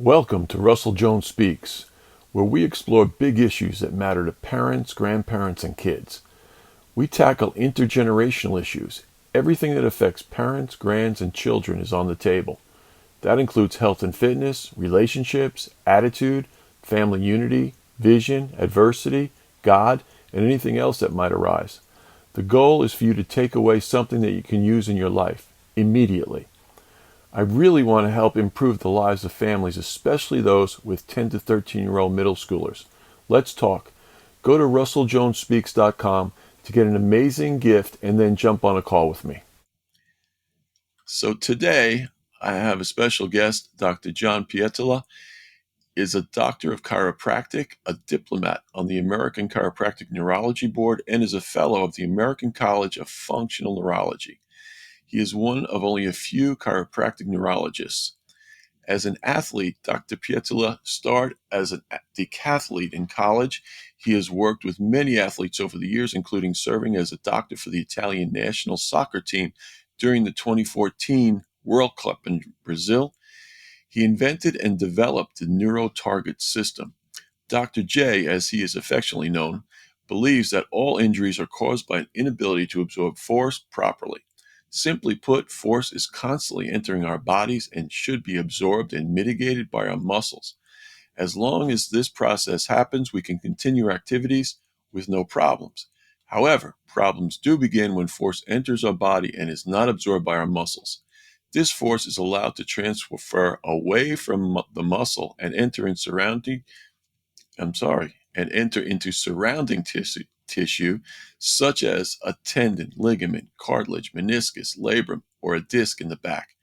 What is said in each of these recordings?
Welcome to Russell Jones Speaks, where we explore big issues that matter to parents, grandparents, and kids. We tackle intergenerational issues. Everything that affects parents, grands, and children is on the table. That includes health and fitness, relationships, attitude, family unity, vision, adversity, God, and anything else that might arise. The goal is for you to take away something that you can use in your life immediately. I really want to help improve the lives of families, especially those with 10 to 13-year-old middle schoolers. Let's talk. Go to russelljonespeaks.com to get an amazing gift and then jump on a call with me. So today I have a special guest. Dr. John Pietila is a doctor of chiropractic, a diplomat on the American Chiropractic Neurology Board, and is a fellow of the American College of Functional Neurology. He is one of only a few chiropractic neurologists. As an athlete, Dr. Pietila started as a decathlete in college. He has worked with many athletes over the years, including serving as a doctor for the Italian national soccer team during the 2014 World Cup in Brazil. He invented and developed the NeuroTarget System. Dr. J, as he is affectionately known, believes that all injuries are caused by an inability to absorb force properly. Simply put, force is constantly entering our bodies and should be absorbed and mitigated by our muscles. As long as this process happens, we can continue our activities with no problems. However, problems do begin when force enters our body and is not absorbed by our muscles. This force is allowed to transfer away from the muscle and enter into surrounding tissue, such as a tendon, ligament, cartilage, meniscus, labrum, or a disc in the back.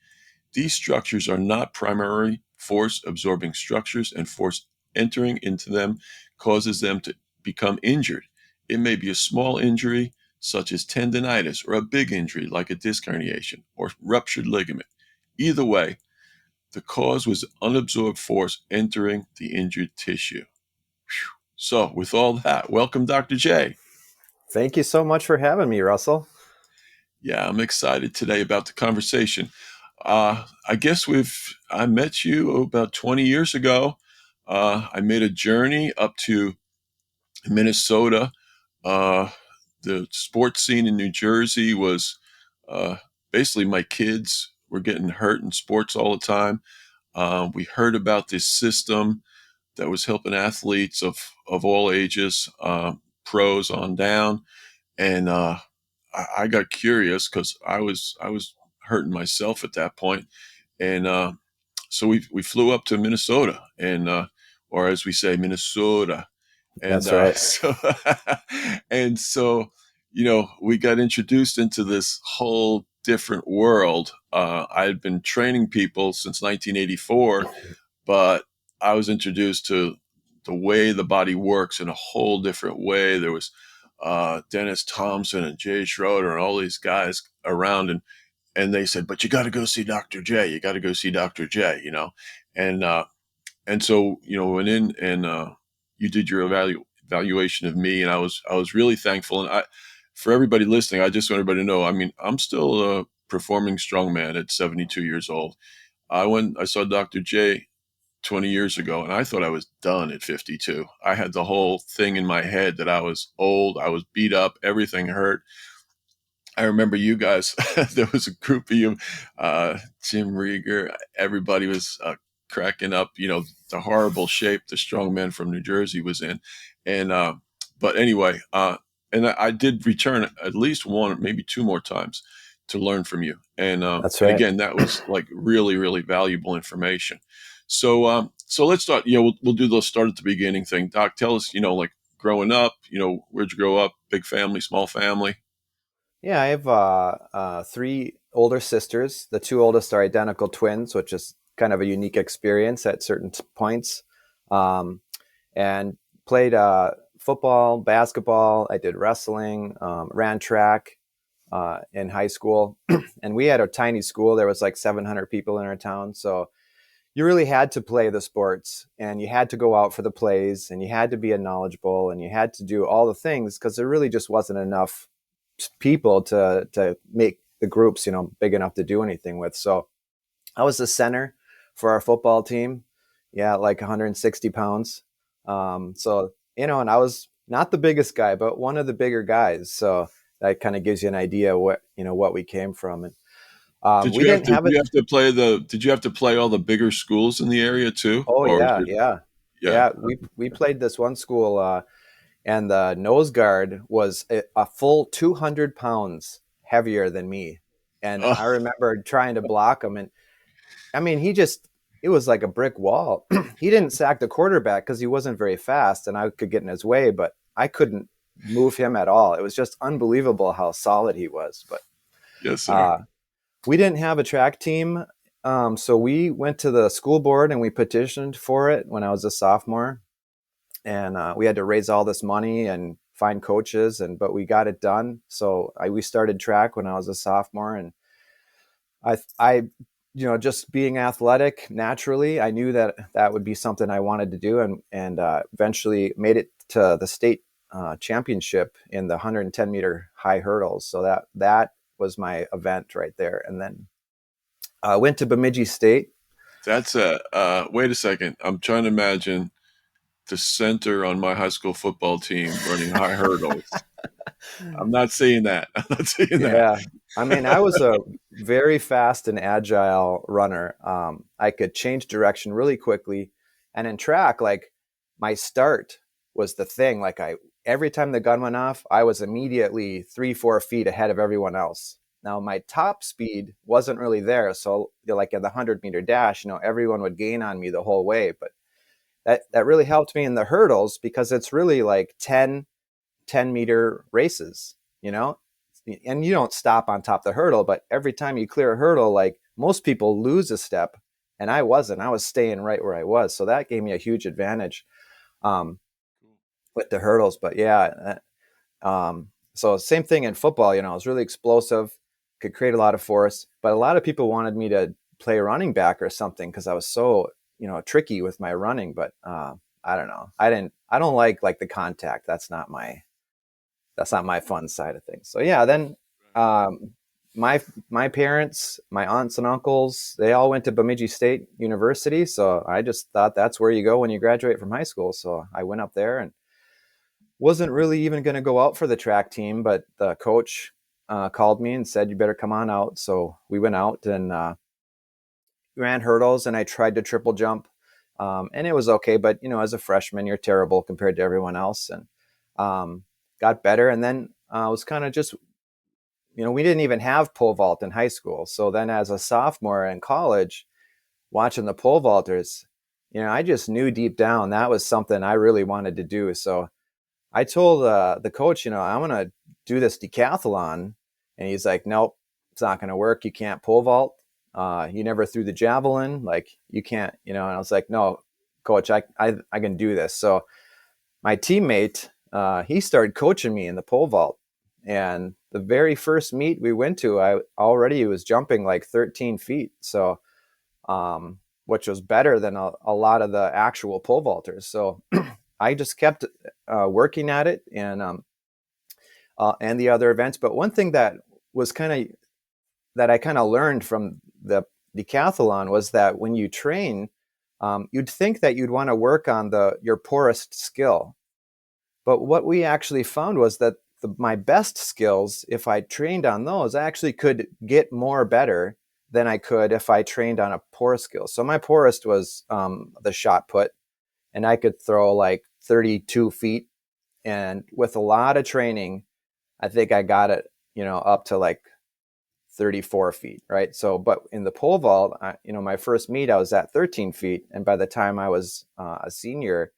These structures are not primary force-absorbing structures, and force entering into them causes them to become injured. It may be a small injury, such as tendinitis, or a big injury, like a disc herniation or ruptured ligament. Either way, the cause was unabsorbed force entering the injured tissue. Whew. So, with all that, welcome, Dr. J. Thank you so much for having me, Russell. Yeah, I'm excited today about the conversation. I guess I met you about 20 years ago. I made a journey up to Minnesota. The sports scene in New Jersey was uh, basically my kids were getting hurt in sports all the time. We heard about this system that was helping athletes of all ages, pros on down, and I got curious because I was hurting myself at that point, and so we flew up to Minnesota, and or as we say, Minnesota, and That's right. so we got introduced into this whole different world. I had been training people since 1984, but I was introduced to the way the body works in a whole different way. There was Dennis Thompson and Jay Schroeder and all these guys around, and they said, "But you got to go see Dr. J. You got to go see Dr. J." And and so went in and you did your evaluation of me, and I was really thankful. And for everybody listening, I just want everybody to know, I mean, I'm still a performing strongman at 72 years old. I saw Dr. J 20 years ago, and I thought I was done at 52. I had the whole thing in my head that I was old, I was beat up, everything hurt. I remember you guys, there was a group of you, Jim Rieger, everybody was cracking up, the horrible shape the strong man from New Jersey was in. And, but anyway, and I did return at least one, maybe two more times to learn from you. That's And right. again, that was like really, really valuable information. So let's start, we'll do the start at the beginning thing. Doc, tell us, like growing up, where'd you grow up? Big family, small family? Yeah, I have three older sisters. The two oldest are identical twins, which is kind of a unique experience at certain points. Um, and played football, basketball. I did wrestling, ran track in high school. And we had a tiny school. There was like 700 people in our town. So you really had to play the sports and you had to go out for the plays and you had to be knowledgeable and you had to do all the things because there really just wasn't enough people to make the groups, big enough to do anything with. So I was the center for our football team. Yeah, like 160 pounds. So, and I was not the biggest guy, but one of the bigger guys. So that kind of gives you an idea what we came from. And we didn't have Did it. you have to play did you have to play all the bigger schools in the area too? Oh Or was yeah, it, yeah, yeah. yeah. We played this one school, and the nose guard was a full 200 pounds heavier than me. And Oh, I remember trying to block him, and I mean, it was like a brick wall. He didn't sack the quarterback because he wasn't very fast and I could get in his way, but I couldn't move him at all. It was just unbelievable how solid he was. But yes, sir. uh, we didn't have a track team. So we went to the school board and we petitioned for it when I was a sophomore. And we had to raise all this money and find coaches, but we got it done. So we started track when I was a sophomore, and I, just being athletic naturally, I knew that that would be something I wanted to do, and eventually made it to the state championship in the 110-meter high hurdles. So that was my event right there. And then I went to Bemidji State. That's a wait a second. I'm trying to imagine the center on my high school football team running high hurdles. I'm not seeing that. I'm not seeing that. Yeah. I mean, I was a very fast and agile runner. I could change direction really quickly. And in track, like my start was the thing. Like every time the gun went off, I was immediately 3-4 feet ahead of everyone else. Now my top speed wasn't really there. So like in the 100-meter dash, everyone would gain on me the whole way. But that really helped me in the hurdles because it's really like 10-meter races, and you don't stop on top of the hurdle, but every time you clear a hurdle, like most people lose a step, and I wasn't. I was staying right where I was. So that gave me a huge advantage um, with the hurdles. But yeah, so same thing in football, I was really explosive, could create a lot of force, but a lot of people wanted me to play running back or something because I was so, tricky with my running. But I don't know. I don't like the contact. That's not my fun side of things. So yeah, then um, my parents, my aunts and uncles, they all went to Bemidji State University. So I just thought that's where you go when you graduate from high school. So I went up there and wasn't really even going to go out for the track team, but the coach called me and said, "You better come on out." So we went out and ran hurdles, and I tried to triple jump, and it was okay. But as a freshman, you're terrible compared to everyone else, and got better. And then I was kind of just, we didn't even have pole vault in high school. So then as a sophomore in college, watching the pole vaulters, I just knew deep down that was something I really wanted to do. So I told the coach, I'm going to do this decathlon. And he's like, "Nope, it's not going to work. You can't pole vault. You never threw the javelin. Like you can't, and I was like, "No, coach, I can do this." So my teammate, he started coaching me in the pole vault. And the very first meet we went to, I already was jumping like 13 feet. So, which was better than a lot of the actual pole vaulters. So I just kept working at it and the other events. But one thing that was that I kind of learned from the decathlon was that when you train, you'd think that you'd want to work on your poorest skill. But what we actually found was that my best skills, if I trained on those, I actually could get more better than I could if I trained on a poor skill. So my poorest was the shot put, and I could throw like 32 feet. And with a lot of training, I think I got it, up to like 34 feet, right? So, but in the pole vault, my first meet, I was at 13 feet. And by the time I was a senior,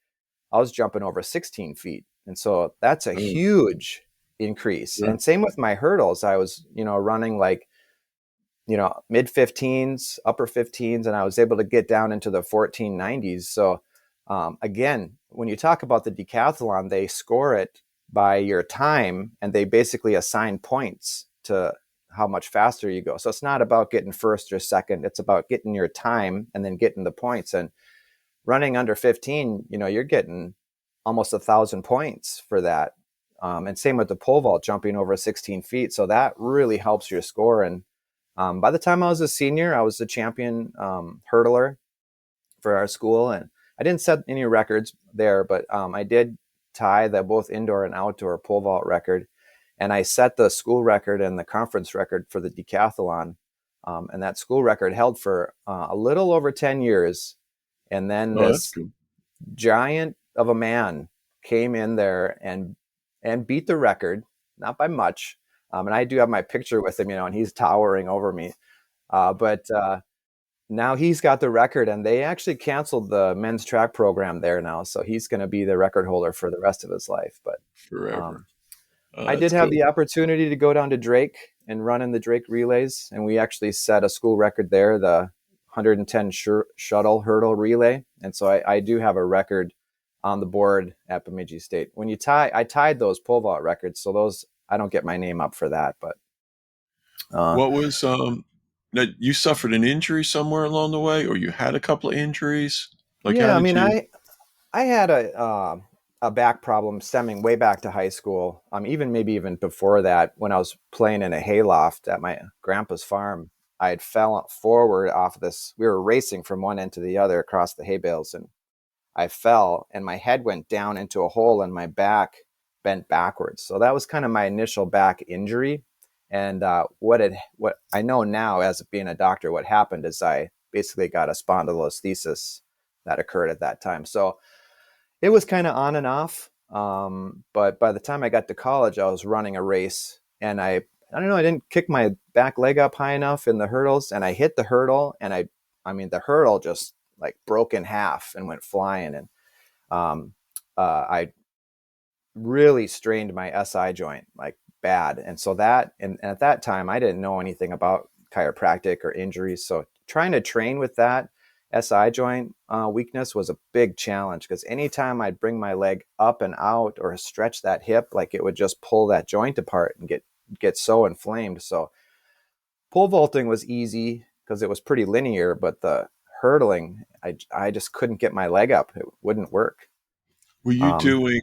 I was jumping over 16 feet. And so that's a Mm, huge increase. sure. And same with my hurdles. I was, running like, mid 15s, upper 15s, and I was able to get down into the 1490s. So again, when you talk about the decathlon, they score it by your time and they basically assign points to how much faster you go. So it's not about getting first or second. It's about getting your time and then getting the points. And running under 15, you're getting almost 1,000 points for that. And same with the pole vault, jumping over 16 feet. So that really helps your score. And by the time I was a senior, I was the champion hurdler. for our school. And I didn't set any records there, but I did tie the both indoor and outdoor pole vault record. And I set the school record and the conference record for the decathlon. And that school record held for a little over 10 years. And then Oh, that's this good. giant of a man came in there and beat the record, not by much. And I do have my picture with him, and he's towering over me. But now he's got the record, and they actually canceled the men's track program there now. So he's going to be the record holder for the rest of his life. But Forever. um, Oh, I that's did have cool. the opportunity to go down to Drake and run in the Drake relays. And we actually set a school record there, the 110 shuttle hurdle relay. And so I do have a record on the board at Bemidji State. I tied those pole vault records. So those, I don't get my name up for that, but What was that you suffered an injury somewhere along the way, or you had a couple of injuries? Like how yeah, I did mean, you? I had a back problem stemming way back to high school. Maybe even before that, when I was playing in a hayloft at my grandpa's farm, I had fell forward off of this. We were racing from one end to the other across the hay bales, and I fell, and my head went down into a hole, and my back bent backwards. So that was kind of my initial back injury. And what I know now, as being a doctor, what happened is I basically got a spondylolisthesis that occurred at that time. So it was kind of on and off. But by the time I got to college, I was running a race, and I don't know, I didn't kick my back leg up high enough in the hurdles, and I hit the hurdle, and the hurdle just like broke in half and went flying. And I really strained my SI joint like bad. And so and at that time, I didn't know anything about chiropractic or injuries. So trying to train with that SI joint weakness was a big challenge, because anytime I'd bring my leg up and out or stretch that hip, like it would just pull that joint apart and get so inflamed. So pole vaulting was easy because it was pretty linear, but the hurdling, I just couldn't get my leg up. It wouldn't work. Were you Um, doing?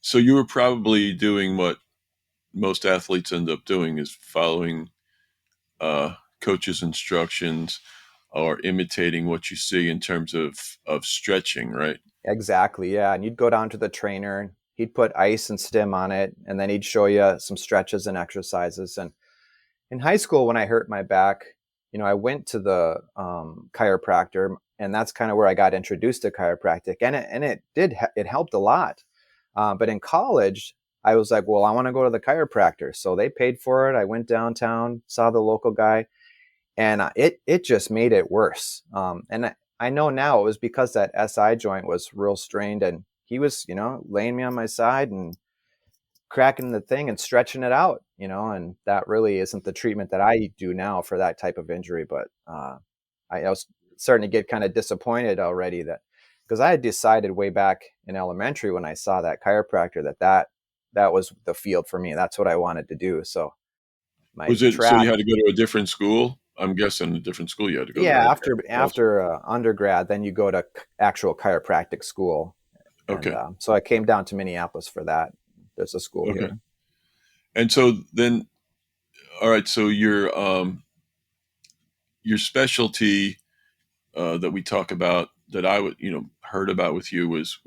So you were probably doing what most athletes end up doing is following coaches' instructions or imitating what you see in terms of stretching, right? exactly. Yeah. And you'd go down to the trainer, he'd put ice and stim on it, and then he'd show you some stretches and exercises. And in high school, when I hurt my back, I went to the chiropractor, and that's kind of where I got introduced to chiropractic, and it helped a lot. But in college, I was like, well, I want to go to the chiropractor, so they paid for it. I went downtown, saw the local guy, and it just made it worse. And I know now it was because that SI joint was real strained, and he was, laying me on my side and cracking the thing and stretching it out, and that really isn't the treatment that I do now for that type of injury. But I was starting to get kind of disappointed already, that because I had decided way back in elementary when I saw that chiropractor that was the field for me. That's what I wanted to do. So my Was it so you track, had to go to a different school? I'm guessing a different school you had to go to, yeah, right? after undergrad, then you go to actual chiropractic school, and Okay. so I came down to Minneapolis for that. There's a school Okay. here. And so then, all right. So your specialty that we talk about that I would heard about with you was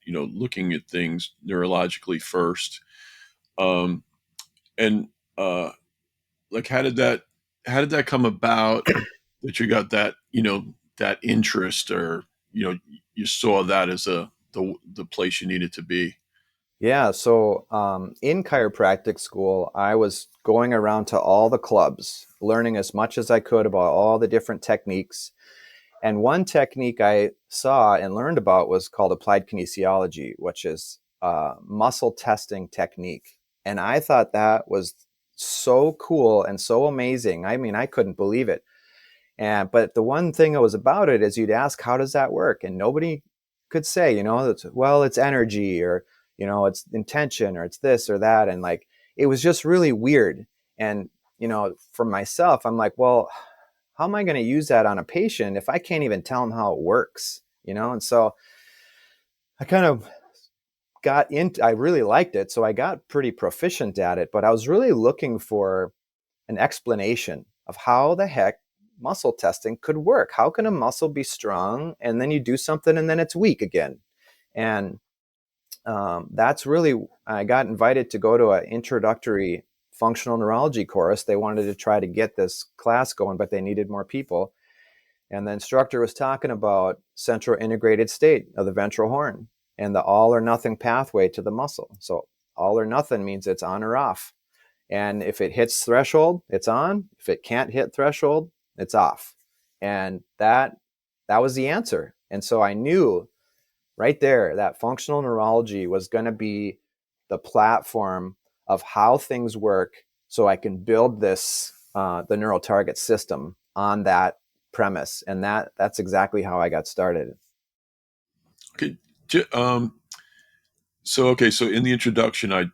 looking at things neurologically first. Um, and like how did that come about that you got that that interest or you saw that as the place you needed to be. Yeah, so in chiropractic school, I was going around to all the clubs, learning as much as I could about all the different techniques. And one technique I saw and learned about was called applied kinesiology, which is a muscle testing technique. And I thought that was so cool and so amazing. I mean, I couldn't believe it. But the one thing that was about it is you'd ask, how does that work? And nobody could say, it's energy, or, it's intention, or it's this or that. And like, it was just really weird. And, for myself, I'm like, well, how am I going to use that on a patient if I can't even tell them how it works? And so I kind of I really liked it. So I got pretty proficient at it, but I was really looking for an explanation of how the heck muscle testing could work. How can a muscle be strong and then you do something and then it's weak again? And that's really, I got invited to go to an introductory functional neurology course. They wanted to try to get this class going, but they needed more people. And the instructor was talking about central integrated state of the ventral horn and the all or nothing pathway to the muscle. So all or nothing means it's on or off. And if it hits threshold, it's on. If it can't hit threshold, it's off. And that was the answer. And so I knew right there that functional neurology was going to be the platform of how things work, so I can build this the NeuroTarget system on that premise. And that's exactly how I got started. Okay. So in the introduction, I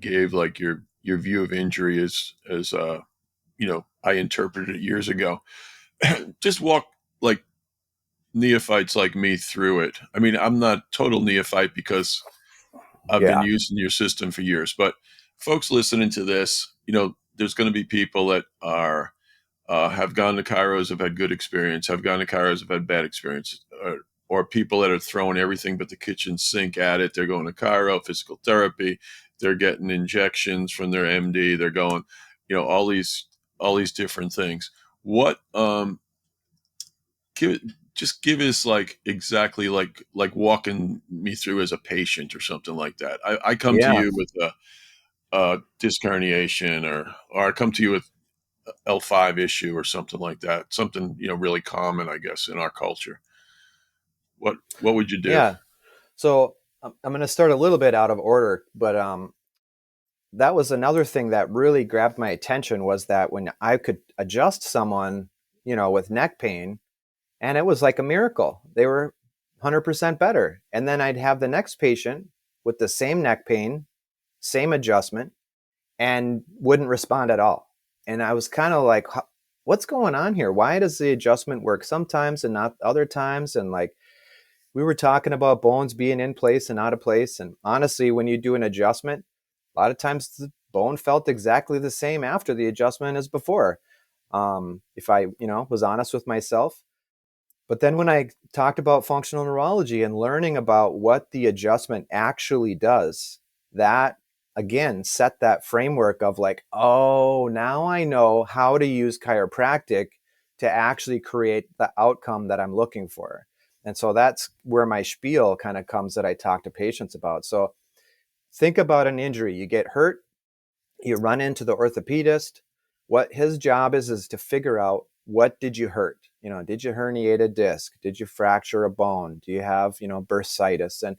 gave like your view of injury as I interpreted it years ago. Just walk like neophytes like me through it. I mean, I'm not total neophyte because I've been Yeah. using your system for years, but folks listening to this, there's going to be people that are have gone to chiros, have had good experience, have gone to chiros, have had bad experience, or people that are throwing everything but the kitchen sink at it. They're going to chiro, physical therapy, they're getting injections from their MD, they're going, all these different things. What give us like exactly like walking me through as a patient or something like that. I come to Yeah. you with a disc herniation, or I come to you with L5 issue or something like that. Something, really common, I guess, in our culture. What would you do? Yeah. So I'm going to start a little bit out of order, but that was another thing that really grabbed my attention, was that when I could adjust someone, with neck pain, and it was like a miracle. They were 100% better. And then I'd have the next patient with the same neck pain, same adjustment, and wouldn't respond at all. And I was kind of like, what's going on here? Why does the adjustment work sometimes and not other times? And like, we were talking about bones being in place and out of place. And honestly, when you do an adjustment, a lot of times the bone felt exactly the same after the adjustment as before. If I, was honest with myself. But then when I talked about functional neurology and learning about what the adjustment actually does, that again set that framework of like, oh, now I know how to use chiropractic to actually create the outcome that I'm looking for. And so that's where my spiel kind of comes that I talk to patients about. So think about an injury. You get hurt, you run into the orthopedist. What his job is to figure out, what did you hurt? Did you herniate a disc? Did you fracture a bone? Do you have, bursitis? And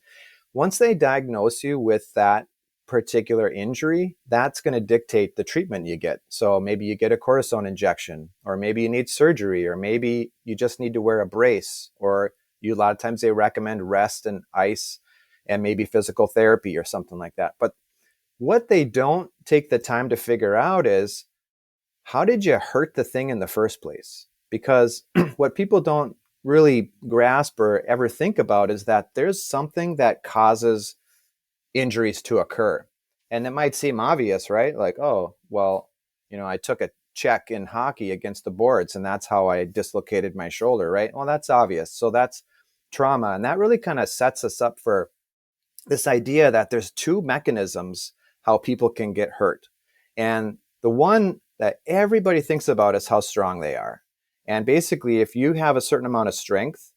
once they diagnose you with that particular injury, that's going to dictate the treatment you get. So maybe you get a cortisone injection, or maybe you need surgery, or maybe you just need to wear a brace, or a lot of times they recommend rest and ice and maybe physical therapy or something like that. But what they don't take the time to figure out is, how did you hurt the thing in the first place? Because what people don't really grasp or ever think about is that there's something that causes injuries to occur. And it might seem obvious, right? Like, oh, well, I took a check in hockey against the boards and that's how I dislocated my shoulder, right? Well, that's obvious. So that's trauma. And that really kind of sets us up for this idea that there's two mechanisms how people can get hurt. And the one that everybody thinks about is how strong they are. And basically, if you have a certain amount of strength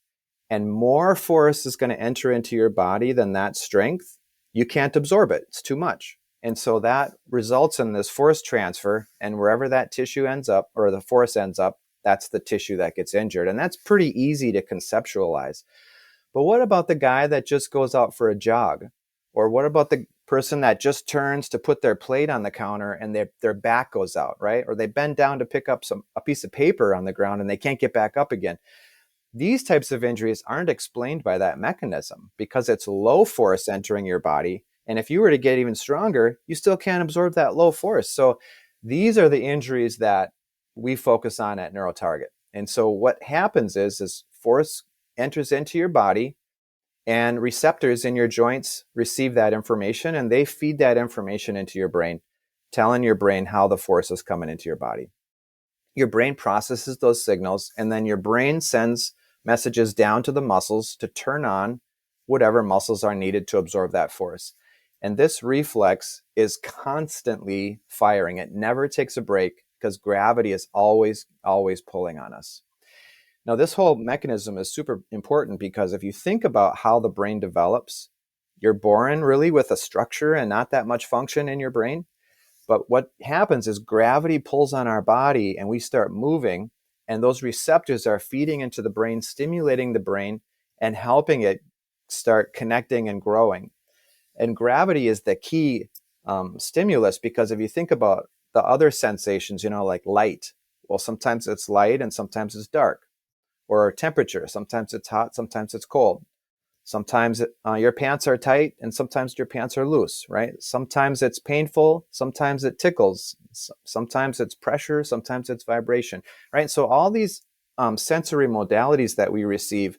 and more force is going to enter into your body than that strength, you can't absorb it. It's too much. And so that results in this force transfer. And wherever that tissue ends up, or the force ends up, that's the tissue that gets injured. And that's pretty easy to conceptualize. But what about the guy that just goes out for a jog? Or what about the person that just turns to put their plate on the counter and their back goes out, right? Or they bend down to pick up a piece of paper on the ground and they can't get back up again. These types of injuries aren't explained by that mechanism because it's low force entering your body. And if you were to get even stronger, you still can't absorb that low force. So these are the injuries that we focus on at NeuroTarget. And so what happens is force enters into your body, and receptors in your joints receive that information and they feed that information into your brain, telling your brain how the force is coming into your body. your brain processes those signals, and then your brain sends messages down to the muscles to turn on whatever muscles are needed to absorb that force. And this reflex is constantly firing. It never takes a break because gravity is always pulling on us. Now, this whole mechanism is super important because if you think about how the brain develops, you're born really with a structure and not that much function in your brain. But what happens is gravity pulls on our body and we start moving, and those receptors are feeding into the brain, stimulating the brain and helping it start connecting and growing. And gravity is the key stimulus, because if you think about the other sensations, like light, well, sometimes it's light and sometimes it's dark. Or temperature, sometimes it's hot, sometimes it's cold. Sometimes your pants are tight and sometimes your pants are loose, right? Sometimes it's painful, sometimes it tickles, sometimes it's pressure, sometimes it's vibration, right? So all these sensory modalities that we receive,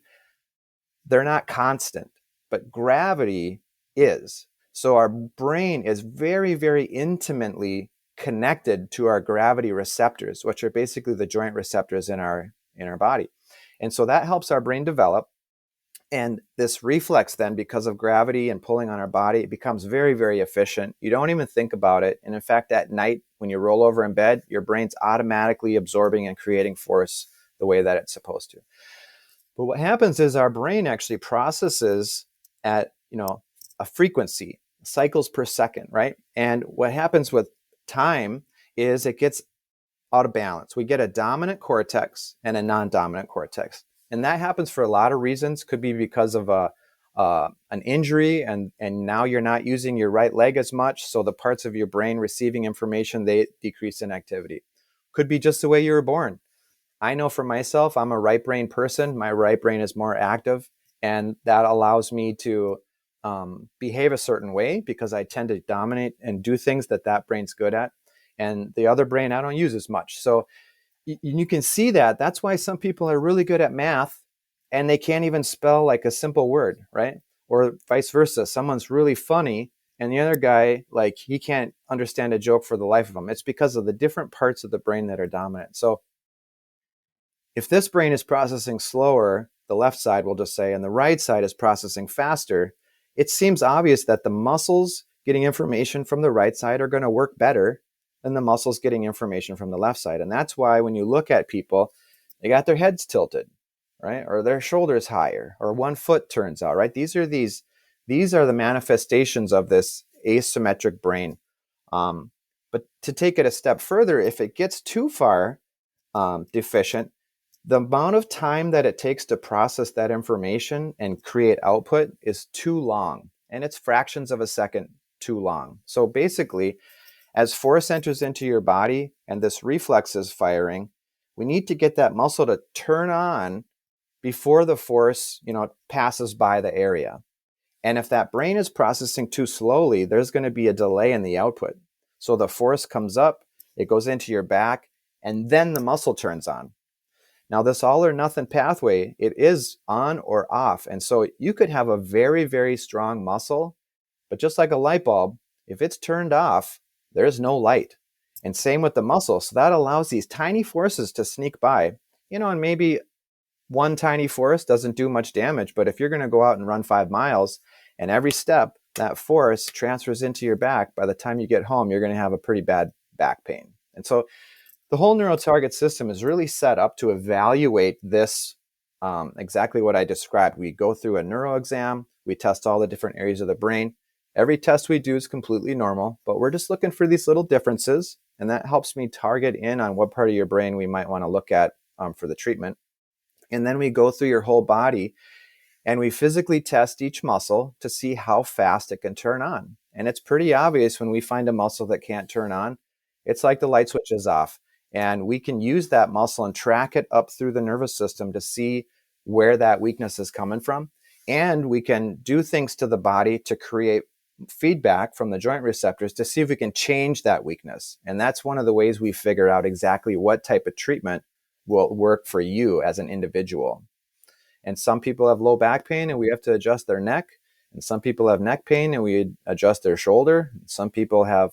they're not constant, but gravity is. So our brain is very, very intimately connected to our gravity receptors, which are basically the joint receptors in our body. And so that helps our brain develop. And this reflex then, because of gravity and pulling on our body, it becomes very, very efficient. You don't even think about it. And in fact, at night, when you roll over in bed, your brain's automatically absorbing and creating force the way that it's supposed to. But what happens is our brain actually processes at, a frequency, cycles per second, right? And what happens with time is it gets out of balance. We get a dominant cortex and a non-dominant cortex. And that happens for a lot of reasons. Could be because of an injury, and now you're not using your right leg as much. So the parts of your brain receiving information, they decrease in activity. Could be just the way you were born. I know for myself, I'm a right brain person. My right brain is more active, and that allows me to behave a certain way because I tend to dominate and do things that brain's good at. And the other brain I don't use as much. So you can see that. That's why some people are really good at math and they can't even spell like a simple word, right? Or vice versa. Someone's really funny and the other guy, like, he can't understand a joke for the life of him. It's because of the different parts of the brain that are dominant. So if this brain is processing slower, the left side, we'll just say, and the right side is processing faster, it seems obvious that the muscles getting information from the right side are going to work better than the muscles getting information from the left side. And that's why when you look at people, they got their heads tilted, right? Or their shoulders higher, or one foot turns out, right? These are the manifestations of this asymmetric brain. But to take it a step further, if it gets too far deficient, the amount of time that it takes to process that information and create output is too long. And it's fractions of a second too long. So basically, as force enters into your body and this reflex is firing, we need to get that muscle to turn on before the force, passes by the area. And if that brain is processing too slowly, there's going to be a delay in the output. So the force comes up, it goes into your back, and then the muscle turns on. Now, this all or nothing pathway, it is on or off. And so you could have a very, very strong muscle, but just like a light bulb, if it's turned off, there's no light. And same with the muscle. So that allows these tiny forces to sneak by, and maybe one tiny force doesn't do much damage. But if you're going to go out and run 5 miles and every step that force transfers into your back, by the time you get home, you're going to have a pretty bad back pain. And so the whole NeuroTarget system is really set up to evaluate this, exactly what I described. We go through a neuro exam, we test all the different areas of the brain. Every test we do is completely normal, but we're just looking for these little differences, and that helps me target in on what part of your brain we might want to look at for the treatment. And then we go through your whole body, and we physically test each muscle to see how fast it can turn on. And it's pretty obvious when we find a muscle that can't turn on, it's like the light switch is off. And we can use that muscle and track it up through the nervous system to see where that weakness is coming from. And we can do things to the body to create feedback from the joint receptors to see if we can change that weakness. And that's one of the ways we figure out exactly what type of treatment will work for you as an individual. And some people have low back pain and we have to adjust their neck. And some people have neck pain and we adjust their shoulder. Some people have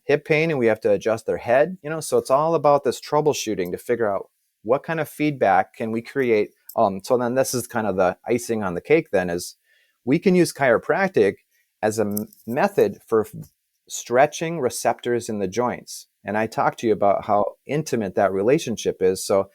hip pain and we have to adjust their head, so it's all about this troubleshooting to figure out what kind of feedback can we create. So then this is kind of the icing on the cake then, is we can use chiropractic as a method for stretching receptors in the joints. And I talked to you about how intimate that relationship is. So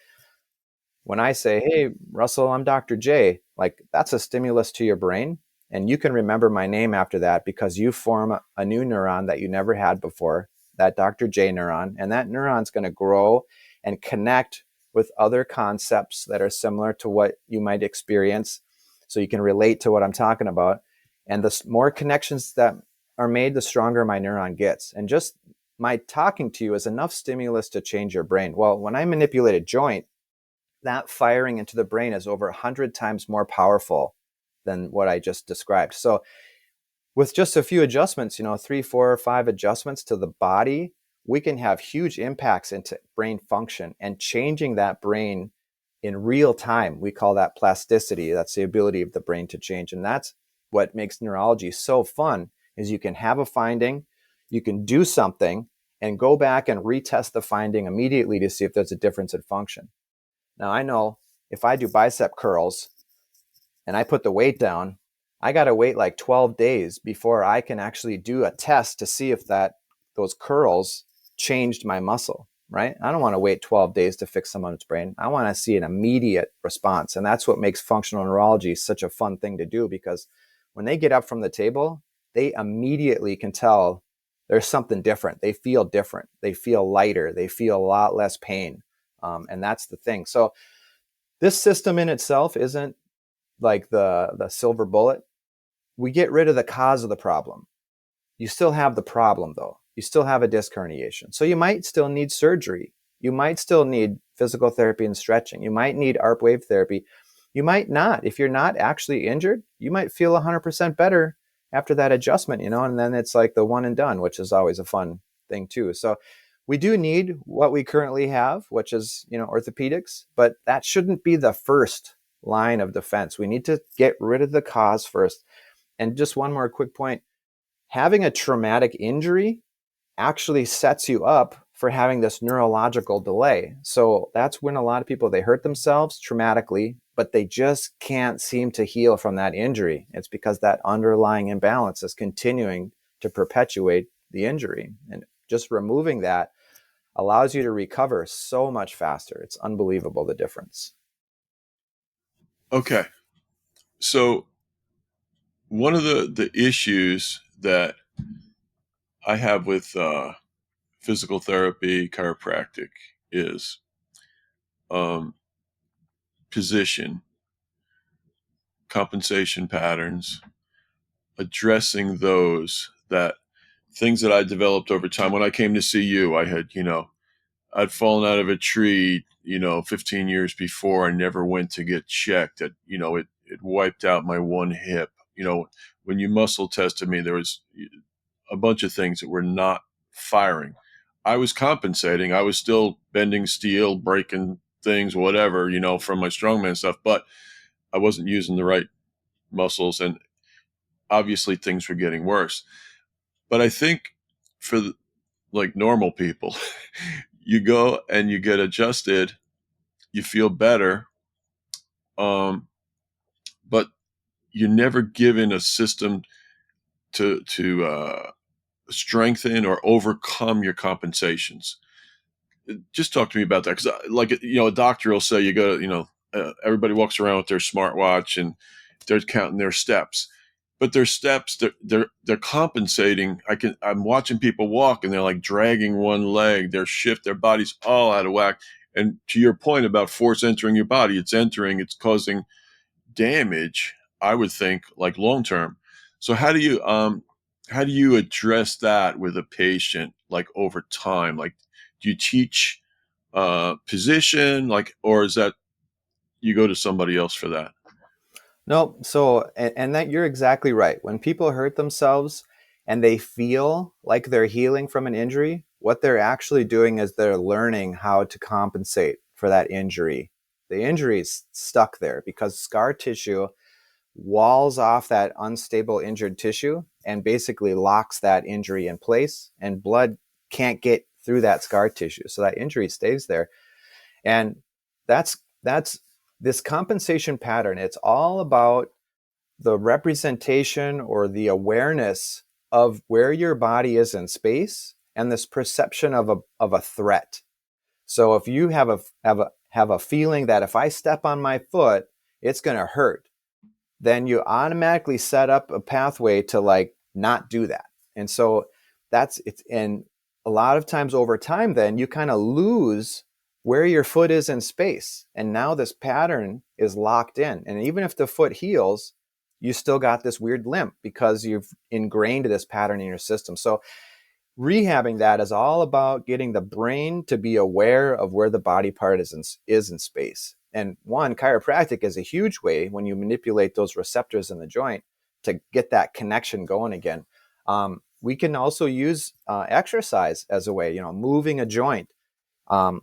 when I say, hey, Russell, I'm Dr. J, like that's a stimulus to your brain. And you can remember my name after that because you form a new neuron that you never had before, that Dr. J neuron. And that neuron's going to grow and connect with other concepts that are similar to what you might experience. So you can relate to what I'm talking about. And the more connections that are made, the stronger my neuron gets. And just my talking to you is enough stimulus to change your brain. Well, when I manipulate a joint, that firing into the brain is over 100 times more powerful than what I just described. So with just a few adjustments, 3, 4, or 5 adjustments to the body, we can have huge impacts into brain function and changing that brain in real time. We call that plasticity. That's the ability of the brain to change. And that's what makes neurology so fun, is you can have a finding, you can do something and go back and retest the finding immediately to see if there's a difference in function. Now I know if I do bicep curls and I put the weight down, I got to wait like 12 days before I can actually do a test to see if those curls changed my muscle, right? I don't want to wait 12 days to fix someone's brain. I want to see an immediate response. And that's what makes functional neurology such a fun thing to do, because when they get up from the table, they immediately can tell there's something different. They feel different. They feel lighter. They feel a lot less pain. And that's the thing. So this system in itself isn't like the silver bullet. We get rid of the cause of the problem. You still have the problem though. You still have a disc herniation. So you might still need surgery. You might still need physical therapy and stretching. You might need ARP wave therapy. You might not. If you're not actually injured, you might feel 100% better after that adjustment, and then it's like the one and done, which is always a fun thing too. So we do need what we currently have, which is, orthopedics, but that shouldn't be the first line of defense. We need to get rid of the cause first. And just one more quick point, having a traumatic injury actually sets you up for having this neurological delay. So that's when a lot of people, they hurt themselves traumatically, but they just can't seem to heal from that injury. It's because that underlying imbalance is continuing to perpetuate the injury. And just removing that allows you to recover so much faster. It's unbelievable, the difference. Okay. So one of the issues that I have with physical therapy, chiropractic, is um, position, compensation patterns, addressing those, that things that I developed over time. When I came to see you, I had, I'd fallen out of a tree, 15 years before. I never went to get checked. It wiped out my one hip. When you muscle tested me, there was a bunch of things that were not firing. I was compensating. I was still bending steel, breaking things, whatever, from my strongman stuff, but I wasn't using the right muscles. And obviously things were getting worse. But I think for like normal people, you go and you get adjusted, you feel better, but you're never given a system to strengthen or overcome your compensations. Just talk to me about that, because a doctor will say you go to, everybody walks around with their smartwatch and they're counting their steps, but their steps, they're compensating. I'm watching people walk and they're like dragging one leg, their body's all out of whack. And to your point about force entering your body, it's causing damage, I would think, like long term. So how do you address that with a patient, like over time? Like, do you teach position, like, or is that you go to somebody else for that? No, so, and that you're exactly right. When people hurt themselves and they feel like they're healing from an injury, what they're actually doing is they're learning how to compensate for that injury. The injury is stuck there because scar tissue walls off that unstable injured tissue and basically locks that injury in place, and blood can't get through that scar tissue. So that injury stays there. And that's this compensation pattern. It's all about the representation or the awareness of where your body is in space and this perception of a threat. So if you have a feeling that if I step on my foot, it's going to hurt, then you automatically set up a pathway to like not do that. And so that's it. And a lot of times over time, then you kind of lose where your foot is in space. And now this pattern is locked in. And even if the foot heals, you still got this weird limp because you've ingrained this pattern in your system. So rehabbing that is all about getting the brain to be aware of where the body part is in space. And one, chiropractic is a huge way when you manipulate those receptors in the joint to get that connection going again. We can also use exercise as a way, moving a joint.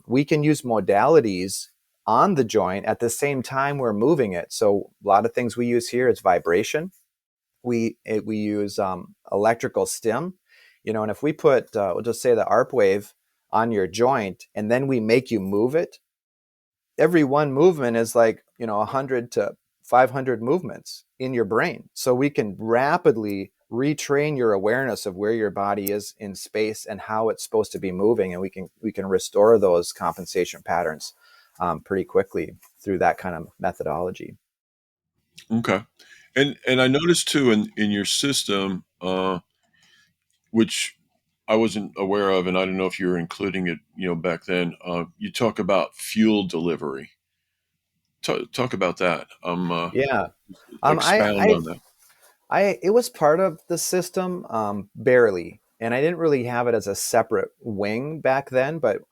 We can use modalities on the joint at the same time we're moving it. So a lot of things we use here is vibration. We use electrical stim, and if we put, we'll just say the ARP wave on your joint, and then we make you move it, every one movement is like, 100 to 500 movements in your brain. So we can rapidly retrain your awareness of where your body is in space and how it's supposed to be moving. And we can restore those compensation patterns pretty quickly through that kind of methodology. Okay. And I noticed too in your system, which I wasn't aware of, and I don't know if you were including it, back then. You talk about fuel delivery. Talk about that. Yeah. Expound on that. It was part of the system, barely, and I didn't really have it as a separate wing back then. But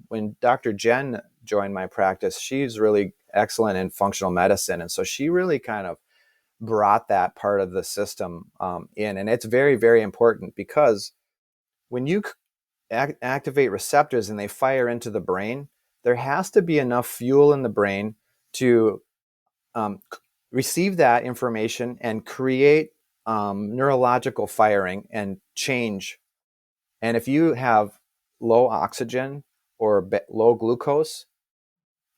when Dr. Jen joined my practice, she's really excellent in functional medicine, and so she really kind of brought that part of the system in, and it's very, very important because when you activate receptors and they fire into the brain, there has to be enough fuel in the brain to um, receive that information and create neurological firing and change. And if you have low oxygen or low glucose,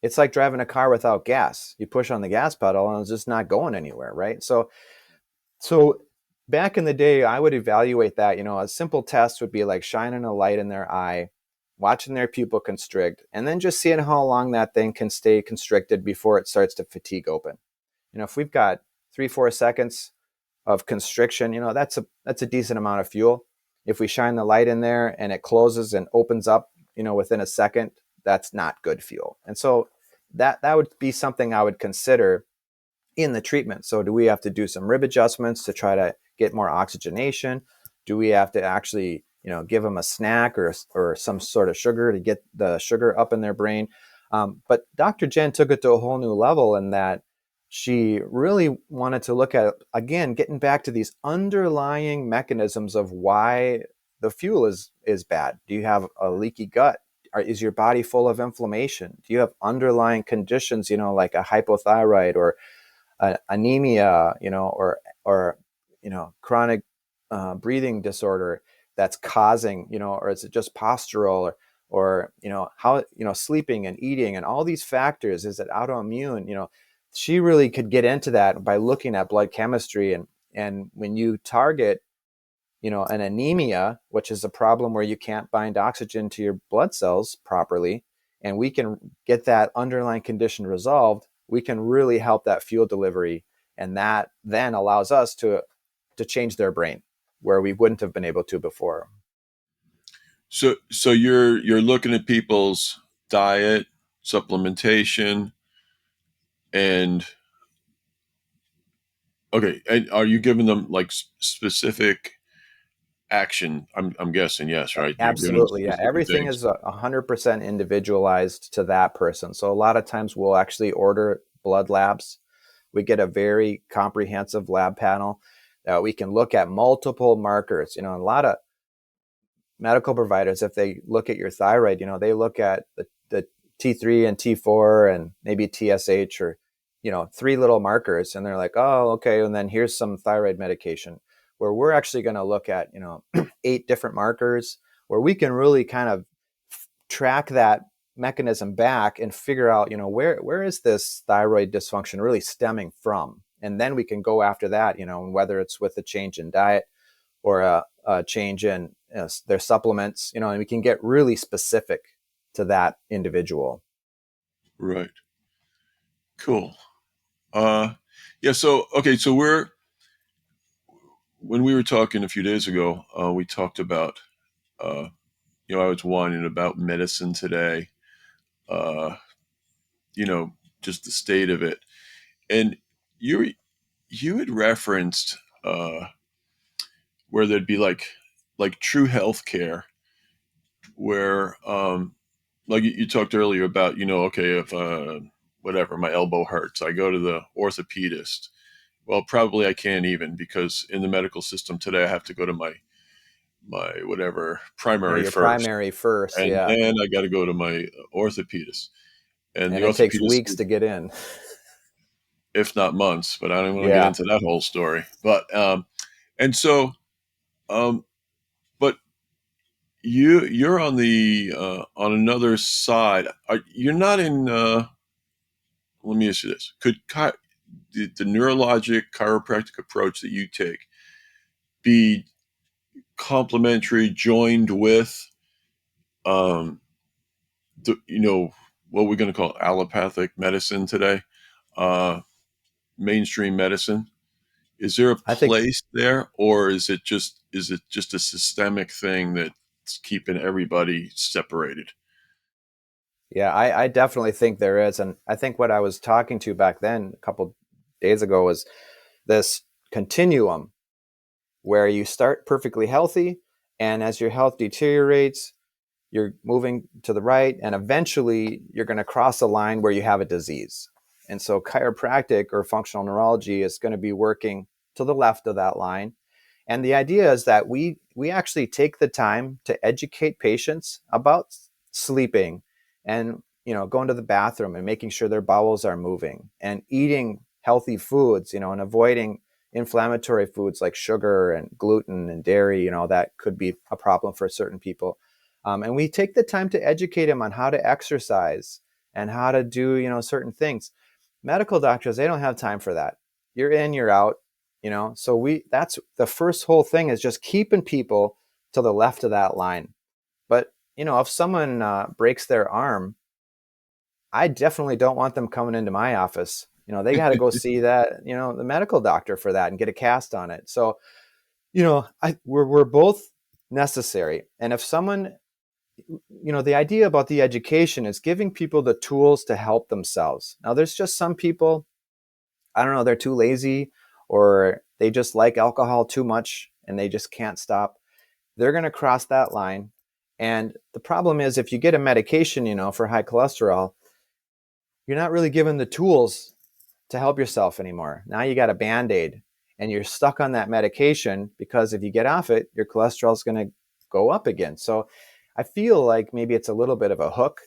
it's like driving a car without gas. You push on the gas pedal and it's just not going anywhere, right? So back in the day, I would evaluate that. A simple test would be like shining a light in their eye, watching their pupil constrict, and then just seeing how long that thing can stay constricted before it starts to fatigue open. If we've got 3-4 seconds of constriction, that's a decent amount of fuel. If we shine the light in there and it closes and opens up, within a second, that's not good fuel. And so that would be something I would consider in the treatment. So do we have to do some rib adjustments to try to get more oxygenation? Do we have to actually, give them a snack or some sort of sugar to get the sugar up in their brain? But Dr. Jen took it to a whole new level in that she really wanted to look at, again, getting back to these underlying mechanisms of why the fuel is bad. Do you have a leaky gut? Is your body full of inflammation? Do you have underlying conditions, like a hypothyroid or anemia, or chronic breathing disorder that's causing, or is it just postural, or how, sleeping and eating and all these factors? Is it autoimmune? She really could get into that by looking at blood chemistry, and when you target, an anemia, which is a problem where you can't bind oxygen to your blood cells properly, and we can get that underlying condition resolved, we can really help that fuel delivery, and that then allows us to change their brain where we wouldn't have been able to before. So you're looking at people's diet, supplementation, and okay, and are you giving them like specific action? I'm guessing yes, right? You're giving them Absolutely, yeah. specific Everything things. is 100% individualized to that person. So a lot of times we'll actually order blood labs. We get a very comprehensive lab panel that we can look at multiple markers. A lot of medical providers, if they look at your thyroid, they look at the T3 and T4 and maybe TSH, or, 3 little markers, and they're like, oh, okay. And then here's some thyroid medication. where we're actually going to look at, 8 different markers where we can really kind of track that mechanism back and figure out, where is this thyroid dysfunction really stemming from? And then we can go after that, whether it's with a change in diet or a change in their supplements, and we can get really specific to that individual. Right. Cool. Yeah. So, okay. So when we were talking a few days ago, we talked about, I was whining about medicine today, uh, just the state of it. And you had referenced, where there'd be like true health care where, like you talked earlier about, okay, if, whatever, my elbow hurts, I go to the orthopedist. Well, probably I can't even, because in the medical system today, I have to go to my whatever primary Your first, primary first, and yeah. then I got to go to my orthopedist, and the And it takes orthopedist, weeks to get in. if not months, but I don't want to get Yeah. into that whole story. But and so, um, but you're on the on another side. You're not in. Let me ask you this: Could the neurologic chiropractic approach that you take be complementary, joined with, um, what we're going to call allopathic medicine today, uh, mainstream medicine? Is there a I think, place there, or is it just a systemic thing that's keeping everybody separated? yeah, I definitely think there is. And I think what I was talking to back then, a couple days ago, was this continuum where you start perfectly healthy. And as your health deteriorates, you're moving to the right. And eventually you're going to cross a line where you have a disease. And so chiropractic or functional neurology is going to be working to the left of that line. And the idea is that we actually take the time to educate patients about sleeping and going to the bathroom and making sure their bowels are moving and eating healthy foods, and avoiding inflammatory foods like sugar and gluten and dairy, that could be a problem for certain people. And we take the time to educate them on how to exercise and how to do, certain things. Medical doctors, they don't have time for that. You're in, you're out, so that's the first whole thing, is just keeping people to the left of that line. But if someone breaks their arm, I definitely don't want them coming into my office. They got to go see that, the medical doctor for that and get a cast on it. So we're both necessary. And if someone, the idea about the education is giving people the tools to help themselves. Now there's just some people, I don't know, they're too lazy, or they just like alcohol too much and they just can't stop. They're going to cross that line. And the problem is, if you get a medication, for high cholesterol, you're not really given the tools to help yourself anymore. Now you got a Band-Aid and you're stuck on that medication, because if you get off it, your cholesterol is going to go up again. So I feel like maybe it's a little bit of a hook,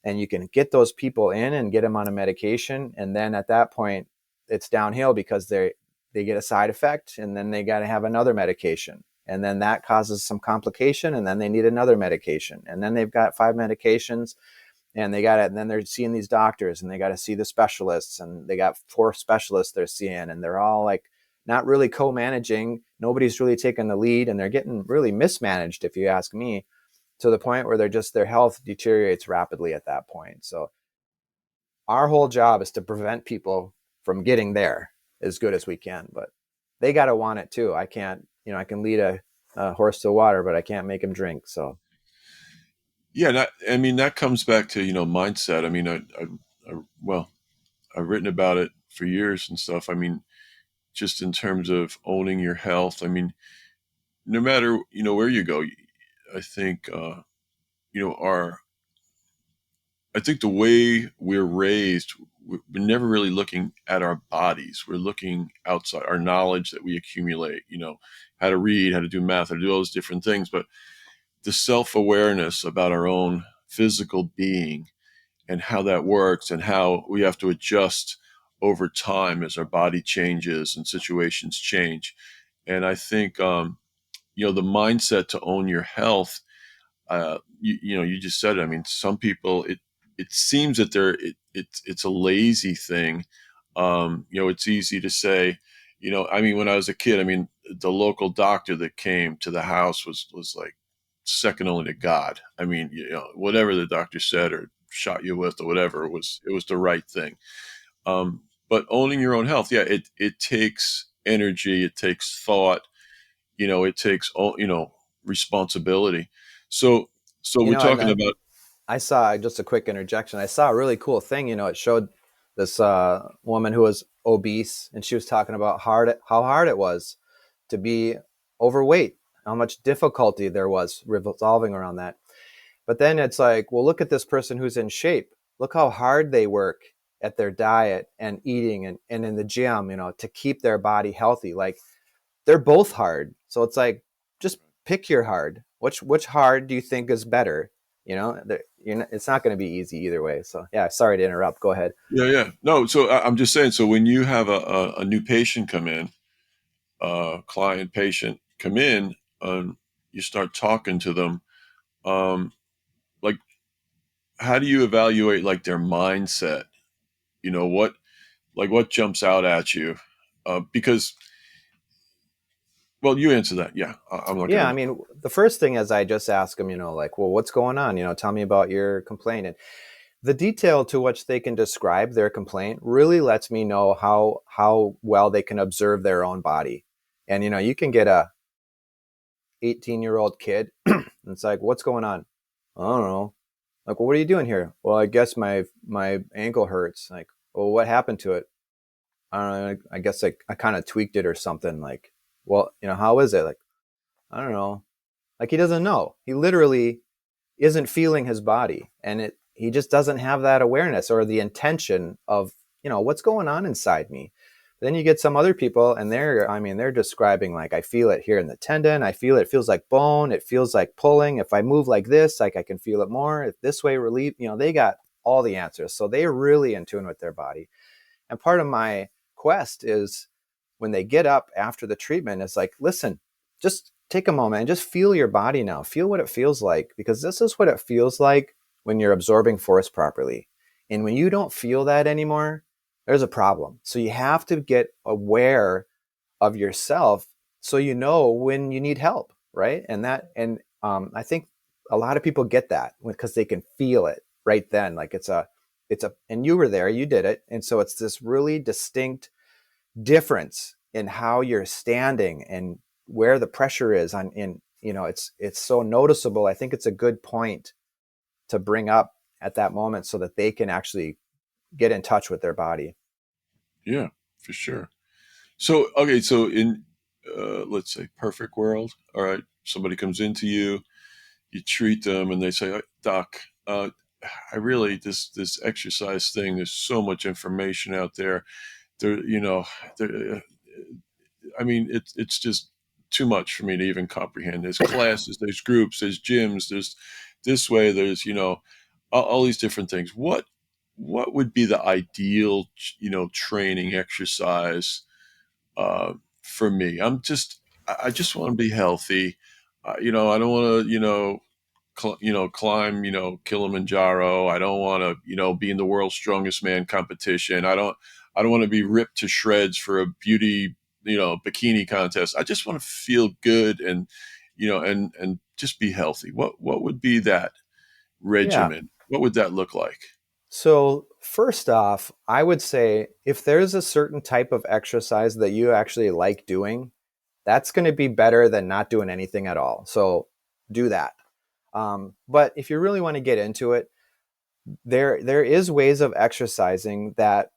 and you can get those people in and get them on a medication. And then at that point, it's downhill, because they get a side effect, and then they got to have another medication. And then that causes some complication, and then they need another medication. And then they've got 5 medications, and and then they're seeing these doctors, and they got to see the specialists, and they got 4 specialists they're seeing, and they're all like not really co-managing. Nobody's really taking the lead, and they're getting really mismanaged, if you ask me, to the point where their health deteriorates rapidly at that point. So our whole job is to prevent people from getting there as good as we can, but they got to want it too. I can't, I can lead a horse to water, but I can't make him drink. So Yeah, I mean, that comes back to, mindset. I mean, well, I've written about it for years and stuff. I mean, just in terms of owning your health. I mean, no matter, where you go, I think, our I think the way we're raised, we're never really looking at our bodies. We're looking outside our knowledge that we accumulate, how to read, how to do math, how to do all those different things. But the self awareness about our own physical being and how that works, and how we have to adjust over time as our body changes and situations change. And I think, the mindset to own your health, you just said it. I mean, some people, it seems that it's a lazy thing. It's easy to say, I mean, when I was a kid, I mean, the local doctor that came to the house was like second only to God. I mean, whatever the doctor said or shot you with or whatever, it was the right thing. But owning your own health, yeah, it takes energy, it takes thought, it takes responsibility. So so we're And talking about. I saw, just a quick interjection, I saw a really cool thing. It showed this woman who was obese, and she was talking about how hard it was to be overweight, how much difficulty there was revolving around that. But then it's like, well, look at this person who's in shape. Look how hard they work at their diet and eating and in the gym, to keep their body healthy. Like, they're both hard. So it's like, just pick your hard. Which hard do you think is better? It's not going to be easy either way. So yeah, sorry to interrupt. Go ahead. Yeah. No, so I'm just saying, so when you have a new patient come in, client patient come in, you start talking to them, like, how do you evaluate like their mindset? What, like, what jumps out at you? Because, well, you answer that. Yeah, I'm not Yeah, I gonna. mean, the first thing is I just ask them, like, well, what's going on? Tell me about your complaint. And the detail to which they can describe their complaint really lets me know how well they can observe their own body. And you can get a 18-year-old kid, and it's like, what's going on? I don't know. Like, well, what are you doing here? Well, I guess my ankle hurts. Like, well, what happened to it? I don't know. I guess like I kind of tweaked it or something. Like, well, how is it? Like, I don't know. Like, he doesn't know. He literally isn't feeling his body, and he just doesn't have that awareness or the intention of what's going on inside me. Then you get some other people, and they're describing, like, I feel it here in the tendon, it feels like bone, it feels like pulling. If I move like this, like, I can feel it more. If this way, relief. They got all the answers, so they're really in tune with their body. And part of my quest is, when they get up after the treatment, it's like, listen, just take a moment and just feel your body now. Feel what it feels like, because this is what it feels like when you're absorbing force properly. And when you don't feel that anymore, there's a problem. So you have to get aware of yourself, so when you need help, right? I think a lot of people get that because they can feel it right then. Like, and you were there, you did it. And so it's this really distinct difference in how you're standing and where the pressure is it's so noticeable. I think it's a good point to bring up at that moment, so that they can actually get in touch with their body. Yeah, for sure. So, okay, so in, let's say, perfect world, all right, somebody comes into you, you treat them, and they say, "Doc, I really, this exercise thing. There's so much information out there. There, there, I mean, it's just too much for me to even comprehend. There's classes, there's groups, there's gyms, there's this way, there's all these different things. What would be the ideal training exercise for me? I just want to be healthy. I don't want to climb Kilimanjaro. I don't want to be in the world's strongest man competition. I don't want to be ripped to shreds for a beauty bikini contest. I just want to feel good and and just be healthy. What would be that Yeah. regimen? What would that look like? So first off, I would say, if there's a certain type of exercise that you actually like doing, that's going to be better than not doing anything at all. So do that. But if you really want to get into it, there is ways of exercising that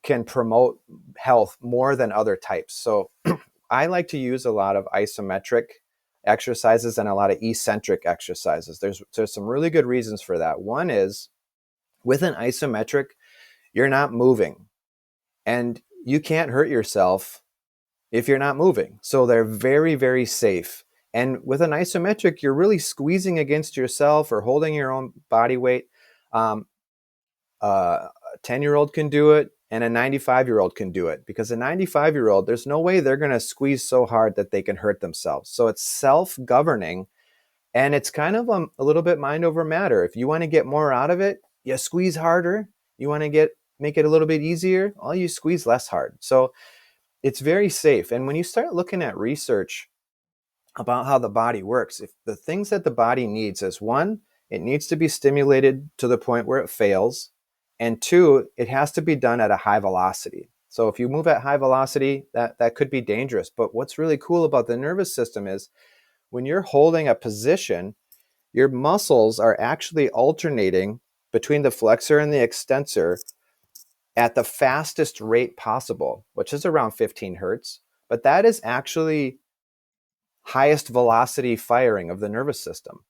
can promote health more than other types. So I like to use a lot of isometric exercises and a lot of eccentric exercises. There's some really good reasons for that. One is, with an isometric, you're not moving, and you can't hurt yourself if you're not moving. So they're very, very safe. And with an isometric, you're really squeezing against yourself or holding your own body weight. A 10-year-old can do it. and a 95-year-old can do it, because a 95-year-old, there's no way they're going to squeeze so hard that they can hurt themselves. So it's self-governing, and it's kind of a little bit mind over matter. If you want to get more out of it, you squeeze harder. You want to make it a little bit easier, you squeeze less hard. So it's very safe. And when you start looking at research about how the body works, if the things that the body needs is, one, it needs to be stimulated to the point where it fails, and two, it has to be done at a high velocity. So if you move at high velocity, that could be dangerous. But what's really cool about the nervous system is when you're holding a position, your muscles are actually alternating between the flexor and the extensor at the fastest rate possible, which is around 15 hertz. But that is actually highest velocity firing of the nervous system.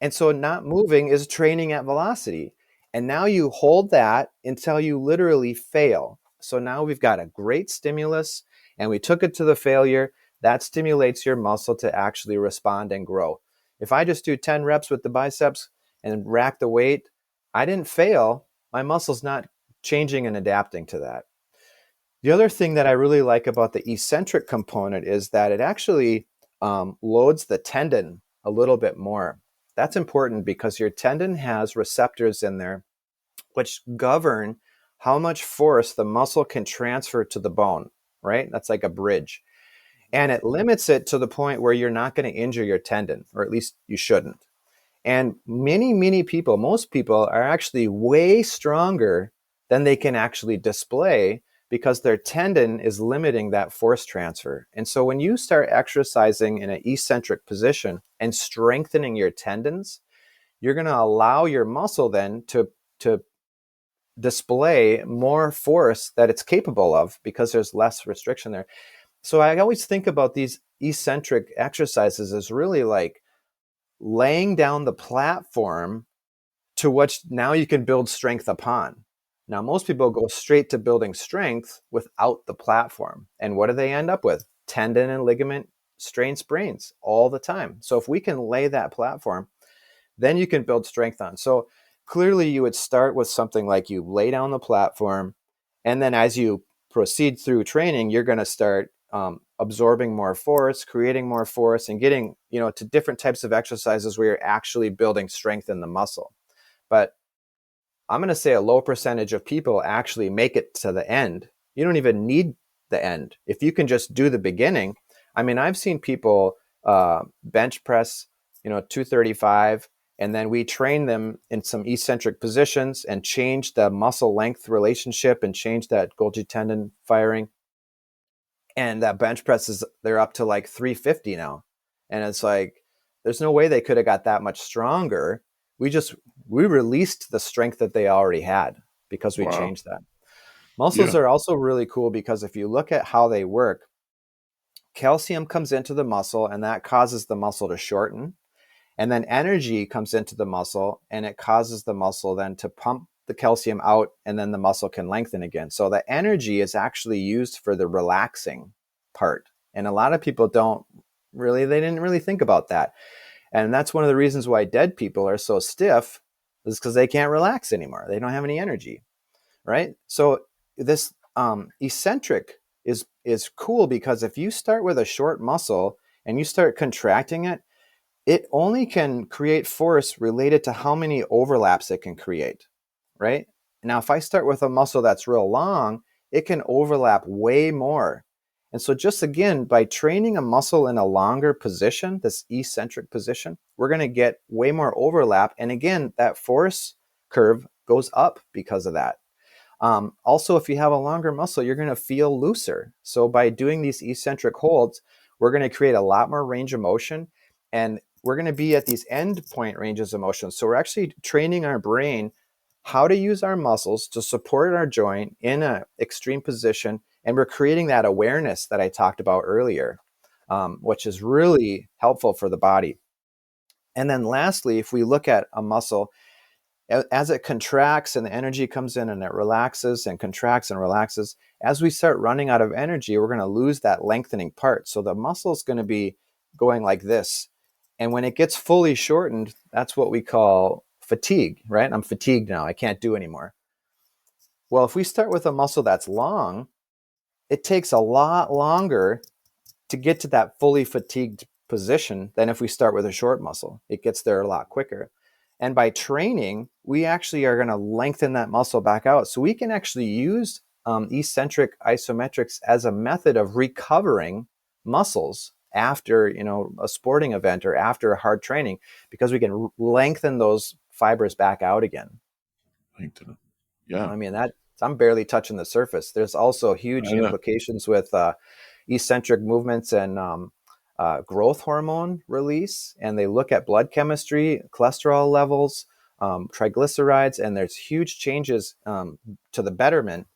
And so not moving is training at velocity. And now you hold that until you literally fail. So now we've got a great stimulus, and we took it to the failure. That stimulates your muscle to actually respond and grow. If I just do 10 reps with the biceps and rack the weight, I didn't fail. My muscle's not changing and adapting to that. The other thing that I really like about the eccentric component is that it actually loads the tendon a little bit more. That's important because your tendon has receptors in there which govern how much force the muscle can transfer to the bone, right? That's like a bridge. And it limits it to the point where you're not going to injure your tendon, or at least you shouldn't. And many people, most people are actually way stronger than they can actually display because their tendon is limiting that force transfer. And so when you start exercising in an eccentric position and strengthening your tendons, you're going to allow your muscle then to display more force that it's capable of because there's less restriction there. So I always think about these eccentric exercises as really like laying down the platform to which now you can build strength upon. Now, most people go straight to building strength without the platform. And what do they end up with? Tendon and ligament strain sprains all the time. So if we can lay that platform, then you can build strength on. So clearly you would start with something like you lay down the platform, and then as you proceed through training, you're going to start absorbing more force, creating more force, and getting, to different types of exercises where you're actually building strength in the muscle. But I'm going to say a low percentage of people actually make it to the end. You don't even need the end. If you can just do the beginning. I mean, I've seen people bench press, 235, and then we train them in some eccentric positions and change the muscle length relationship and change that Golgi tendon firing. And that bench press they're up to like 350 now. And it's like, there's no way they could have got that much stronger. We released the strength that they already had because we changed that. Muscles are also really cool because if you look at how they work, calcium comes into the muscle and that causes the muscle to shorten. And then energy comes into the muscle and it causes the muscle then to pump the calcium out, and then the muscle can lengthen again. So the energy is actually used for the relaxing part. And a lot of people they didn't really think about that. And that's one of the reasons why dead people are so stiff, is because they can't relax anymore. They don't have any energy, right? So this eccentric is cool because if you start with a short muscle and you start contracting it, it only can create force related to how many overlaps it can create, right? Now, if I start with a muscle that's real long, it can overlap way more. And so just again, by training a muscle in a longer position, this eccentric position, we're going to get way more overlap. And again, that force curve goes up because of that. Also, if you have a longer muscle, you're going to feel looser. So by doing these eccentric holds, we're going to create a lot more range of motion, and we're going to be at these end point ranges of motion. So we're actually training our brain how to use our muscles to support our joint in an extreme position. And we're creating that awareness that I talked about earlier, which is really helpful for the body. And then lastly, if we look at a muscle, as it contracts and the energy comes in and it relaxes and contracts and relaxes, as we start running out of energy, we're going to lose that lengthening part. So the muscle is going to be going like this. And when it gets fully shortened, that's what we call fatigue, right? I'm fatigued now. I can't do anymore. Well, if we start with a muscle that's long, it takes a lot longer to get to that fully fatigued position than if we start with a short muscle. It gets there a lot quicker. And by training, we actually are going to lengthen that muscle back out. So we can actually use eccentric isometrics as a method of recovering muscles after, a sporting event or after hard training, because we can lengthen those fibers back out again. LinkedIn. Yeah, I mean, that I'm barely touching the surface. There's also huge I know. implications with eccentric movements and growth hormone release. And they look at blood chemistry, cholesterol levels, triglycerides, and there's huge changes to the betterment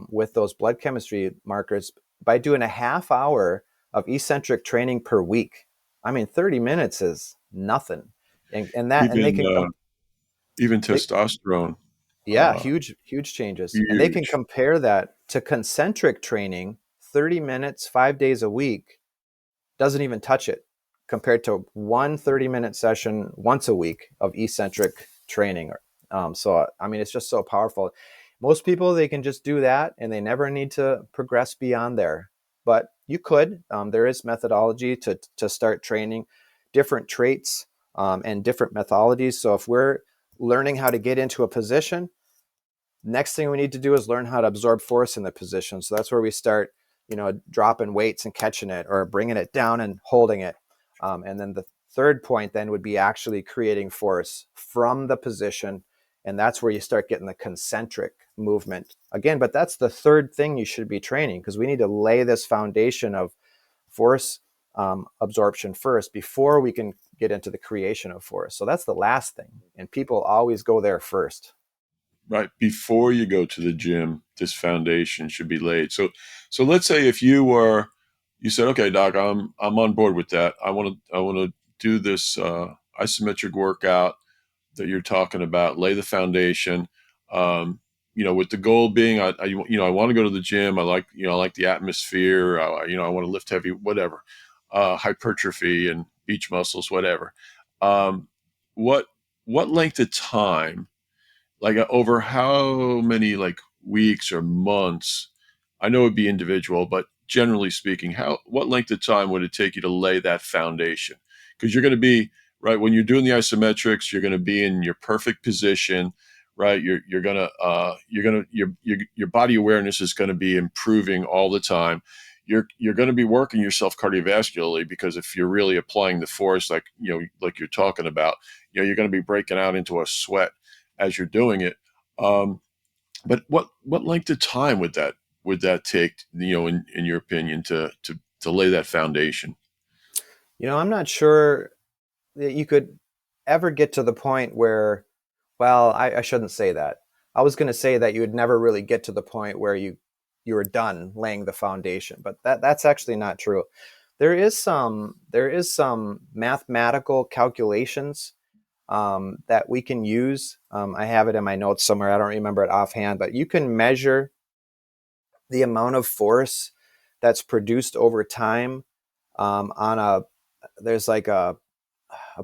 with those blood chemistry markers by doing a half hour of eccentric training per week. I mean, 30 minutes is nothing. And they Even can even they, testosterone, yeah, uh, huge changes. And they can huge. compare that to concentric training, 30 minutes, 5 days a week, doesn't even touch it compared to one 30-minute session once a week of eccentric training. So, I mean, it's just so powerful. Most people, they can just do that and they never need to progress beyond there. But you could, there is methodology to start training different traits and different methodologies. So if we're learning how to get into a position, next thing we need to do is learn how to absorb force in the position. So that's where we start, dropping weights and catching it, or bringing it down and holding it. And then the third point then would be actually creating force from the position. And that's where you start getting the concentric movement again. But that's the third thing you should be training, because we need to lay this foundation of force absorption first before we can get into the creation of force. So that's the last thing. And people always go there first. Right before you go to the gym, this foundation should be laid. So let's say if you said, okay, doc, I'm on board with that. I want to do this isometric workout that you're talking about, lay the foundation. Um, with the goal being, I want to go to the gym. I like the atmosphere. I want to lift heavy, whatever, hypertrophy and beach muscles, whatever. Um, what what length of time, like over how many like weeks or months? I know it'd be individual, but generally speaking, what length of time would it take you to lay that foundation? Because you're going to be right when you're doing the isometrics, you're going to be in your perfect position, right? Your body awareness is going to be improving all the time. You're going to be working yourself cardiovascularly, because if you're really applying the force, like you're talking about, you're going to be breaking out into a sweat as you're doing it. Um, but what length of time would that take? In your opinion, to lay that foundation? I'm not sure that you could ever get to the point where, well, I shouldn't say that. I was going to say that you would never really get to the point where you were done laying the foundation, but that's actually not true. There is some mathematical calculations that we can use. I have it in my notes somewhere. I don't remember it offhand, but you can measure the amount of force that's produced over time on a there's like a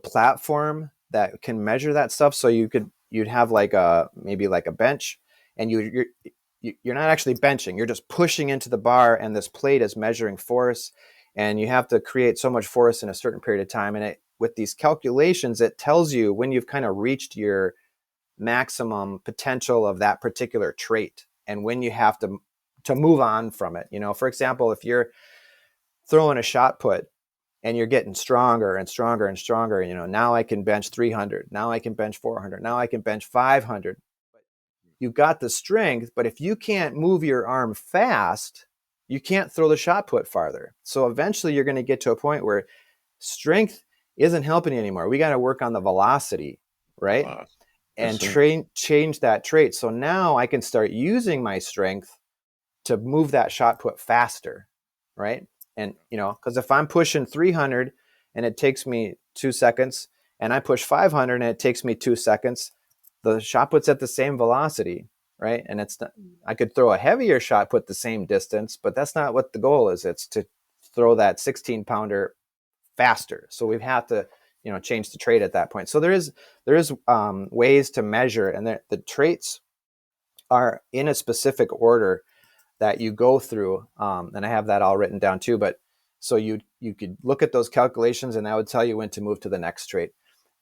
platform that can measure that stuff. So you'd have like maybe like a bench, and you're not actually benching, you're just pushing into the bar, and this plate is measuring force, and you have to create so much force in a certain period of time. And with these calculations, it tells you when you've kind of reached your maximum potential of that particular trait, and when you have to move on from it. For example, if you're throwing a shot put and you're getting stronger and stronger and stronger, now I can bench 300, now I can bench 400, now I can bench 500. You've got the strength, but if you can't move your arm fast, you can't throw the shot put farther. So eventually you're going to get to a point where strength isn't helping you anymore. We got to work on the velocity, right? Yes, And sir. change that trait. So now I can start using my strength to move that shot put faster, right? And because if I'm pushing 300 and it takes me 2 seconds, and I push 500 and it takes me 2 seconds, the shot put's at the same velocity, right? And it's not, I could throw a heavier shot put the same distance, but that's not what the goal is. It's to throw that 16-pounder faster. So we have to change the trait at that point. So there is ways to measure, and the traits are in a specific order that you go through, and I have that all written down too. But so you could look at those calculations, and that would tell you when to move to the next trait.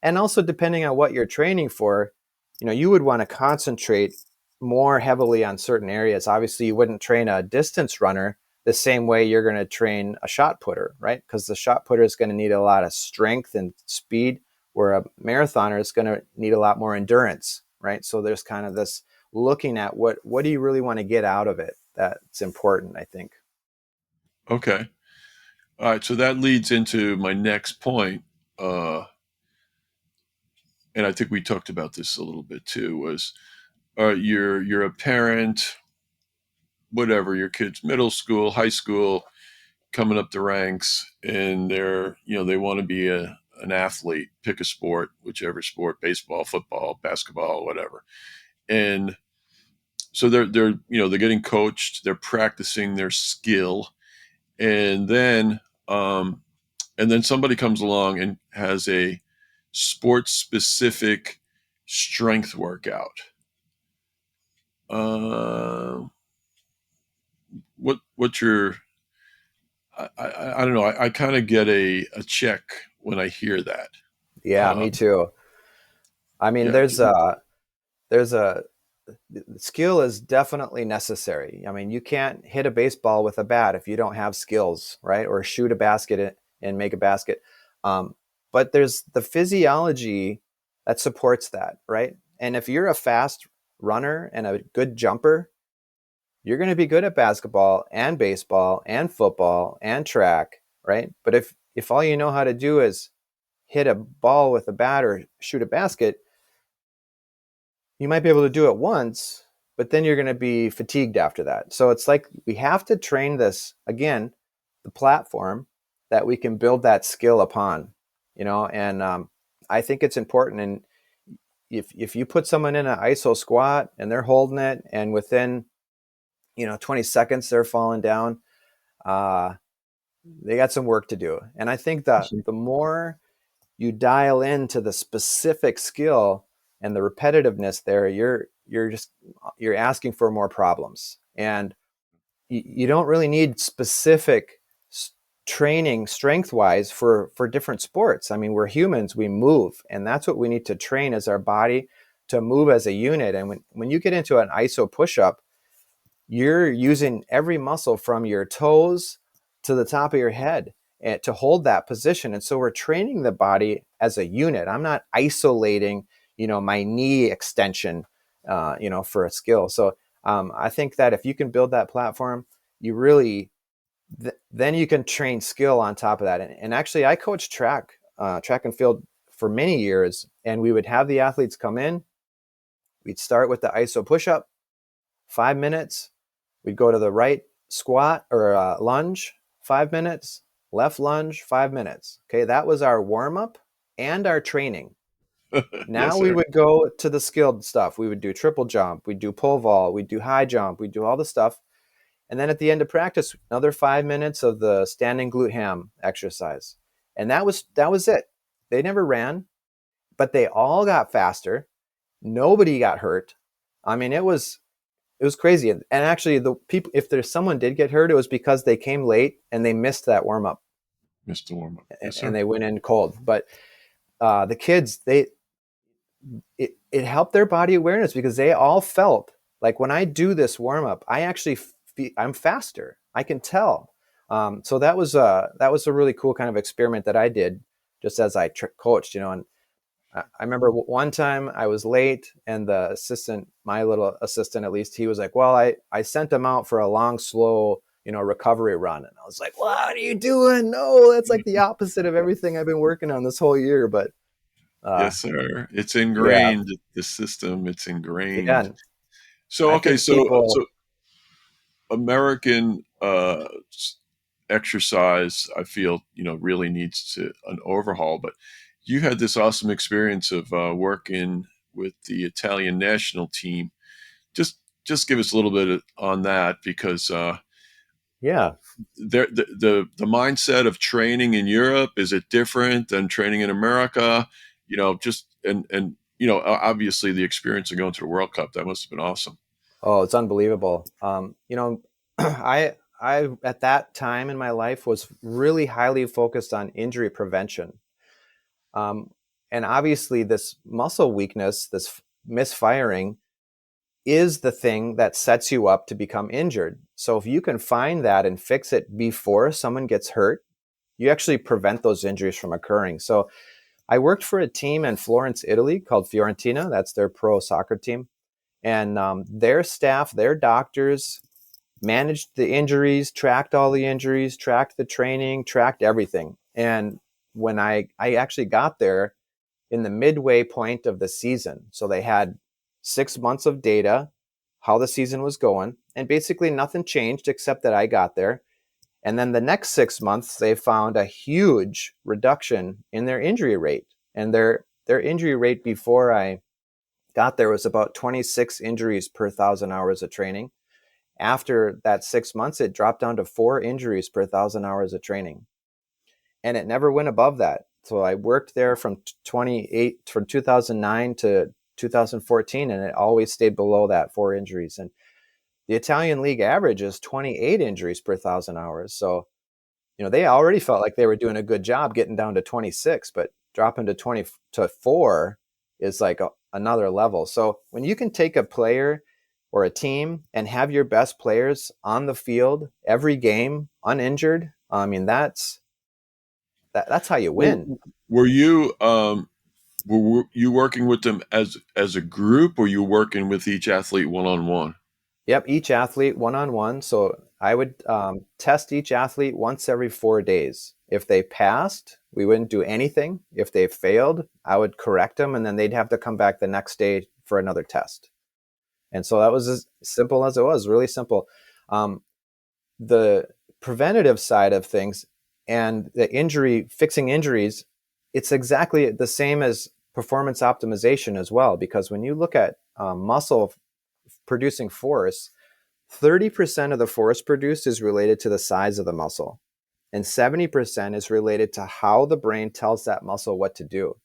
And also, depending on what you're training for, you would want to concentrate more heavily on certain areas. Obviously, you wouldn't train a distance runner the same way you're going to train a shot putter, right? Because the shot putter is going to need a lot of strength and speed, where a marathoner is going to need a lot more endurance, right? So there's kind of this looking at what do you really want to get out of it. That's important, I think. Okay. All right. So that leads into my next point. Uh, and I think we talked about this a little bit too, was you're a parent, whatever, your kid's middle school, high school, coming up the ranks, and they want to be an athlete, pick a sport, whichever sport, baseball, football, basketball, whatever. And so they're getting coached, they're practicing their skill, and um, then somebody comes along and has a sports specific strength workout. Uh, what's your I don't know. I kind of get a check when I hear that. Yeah, Uh, me too. I mean, yeah. there's a skill is definitely necessary. I mean, you can't hit a baseball with a bat if you don't have skills, right? Or shoot a basket and make a basket. Um, but there's the physiology that supports that, right? And if you're a fast runner and a good jumper, you're going to be good at basketball and baseball and football and track, right? But if all you know how to do is hit a ball with a bat or shoot a basket, you might be able to do it once, but then you're going to be fatigued after that. So it's like we have to train this again, the platform that we can build that skill upon, and I think it's important. And if you put someone in an ISO squat and they're holding it, and within 20 seconds they're falling down, uh, they got some work to do. And I think that the more you dial into the specific skill and the repetitiveness there, you're asking for more problems. And you don't really need specific training strength wise for different sports. I mean, we're humans, we move, and that's what we need to train as our body to move as a unit. And when you get into an ISO push-up, you're using every muscle from your toes to the top of your head to hold that position. And so we're training the body as a unit. I'm not isolating, my knee extension, for a skill. So I think that if you can build that platform, you really, then you can train skill on top of that. And actually, I coached track and field for many years, and we would have the athletes come in. We'd start with the ISO push-up, 5 minutes. We'd go to the right squat or lunge, 5 minutes, left lunge, 5 minutes. Okay, that was our warm up and our training. Yes, Now we sir. would go to the skilled stuff. We would do triple jump, we'd do pole vault, we'd do high jump, we'd do all the stuff. And then at the end of practice, another 5 minutes of the standing glute ham exercise. And that was it. They never ran, but they all got faster. Nobody got hurt. I mean, it was crazy. And actually, the people, if there's someone did get hurt, it was because they came late and they missed that warm up Mr. Warm-up. Yes, and sir. they went in cold. But the kids, it helped their body awareness, because they all felt like, when I do this warm up, I actually I'm faster. I can tell. So that was a really cool kind of experiment that I did just as I coached, and I remember one time I was late, and the assistant, my little assistant at least, he was like, well, I sent him out for a long, slow, recovery run. And I was like, what are you doing? No, that's like the opposite of everything I've been working on this whole year. But uh, Yes, sir. It's yeah, ingrained. The system. It's ingrained. yeah. So I okay. think So people, American exercise, I feel really needs to an overhaul. But you had this awesome experience of working with the Italian national team. Just give us a little bit on that, because yeah. the mindset of training in Europe, is it different than training in America? Just and obviously the experience of going to the World Cup, that must have been awesome. Oh, it's unbelievable. I at that time in my life was really highly focused on injury prevention. Um, and obviously, this muscle weakness, this misfiring, is the thing that sets you up to become injured. So if you can find that and fix it before someone gets hurt, you actually prevent those injuries from occurring. So I worked for a team in Florence, Italy called Fiorentina. That's their pro soccer team. And their staff, their doctors managed the injuries, tracked all the injuries, tracked the training, tracked everything. And when I actually got there in the midway point of the season, so they had 6 months of data, how the season was going, and basically nothing changed except that I got there. And then the next 6 months, they found a huge reduction in their injury rate. And their injury rate before I got there was about 26 injuries per 1,000 hours of training. After that 6 months, it dropped down to 4 injuries per 1,000 hours of training, and it never went above that. So I worked there from 2009 to 2014, and it always stayed below that 4 injuries. And the Italian league average is 28 injuries per 1,000 hours. So they already felt like they were doing a good job getting down to 26, but dropping to 20 to 4 is like another level. So when you can take a player or a team and have your best players on the field every game uninjured, I mean that's how you Well, win. were you working with them as a group, or you working with each athlete one on one? Yep, each athlete one on one. So I would test each athlete once every 4 days. If they passed, we wouldn't do anything. If they failed, I would correct them, and then they'd have to come back the next day for another test. And so that was as simple as it was, really simple. Um, the preventative side of things and the fixing injuries, it's exactly the same as performance optimization as well. Because when you look at muscle producing force, 30% of the force produced is related to the size of the muscle, and 70% is related to how the brain tells that muscle what to do.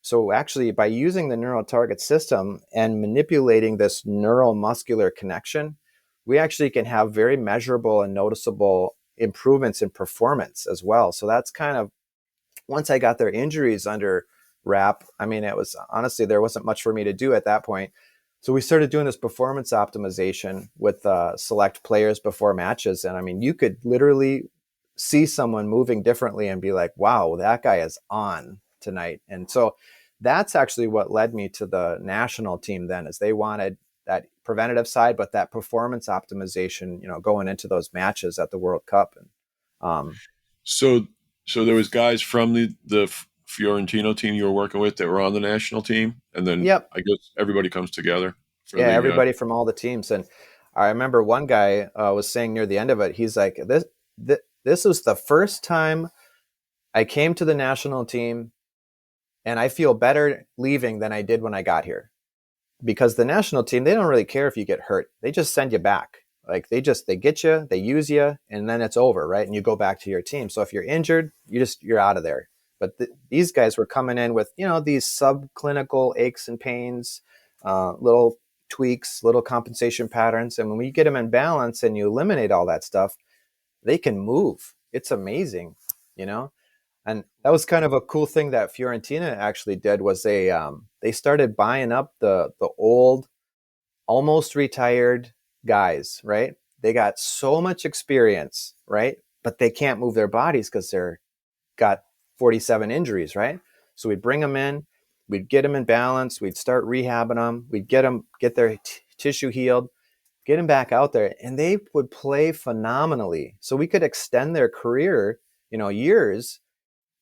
So actually, by using the NeuroTarget system and manipulating this neuromuscular connection, we actually can have very measurable and noticeable improvements in performance as well. So that's kind of, once I got their injuries under wrap, I mean, it was honestly, there wasn't much for me to do at that point. So we started doing this performance optimization with select players before matches. And I mean, you could literally see someone moving differently and be like, wow, that guy is on tonight. And so that's actually what led me to the national team then, is they wanted that preventative side, but that performance optimization, going into those matches at the World Cup. And So, so there was guys from the Fiorentino team you were working with that were on the national team, and then yep, I guess everybody comes together for yeah, the. everybody from all the teams. And I remember one guy was saying near the end of it, he's like, this was the first time I came to the national team, and I feel better leaving than I did when I got here. Because the national team, they don't really care if you get hurt. They just send you back. Like they get you, they use you, and then it's over, right? And you go back to your team. So if you're injured, you're out of there. But these guys were coming in with these subclinical aches and pains, little tweaks, little compensation patterns, and when we get them in balance and you eliminate all that stuff, they can move. It's amazing, you know. And that was kind of a cool thing that Fiorentina actually did, was they started buying up the old, almost retired guys, right? They got so much experience, right? But they can't move their bodies because they're got 47 injuries, right? So we'd bring them in, we'd get them in balance, we'd start rehabbing them, we'd get their tissue healed, get them back out there, and they would play phenomenally. So we could extend their career, years,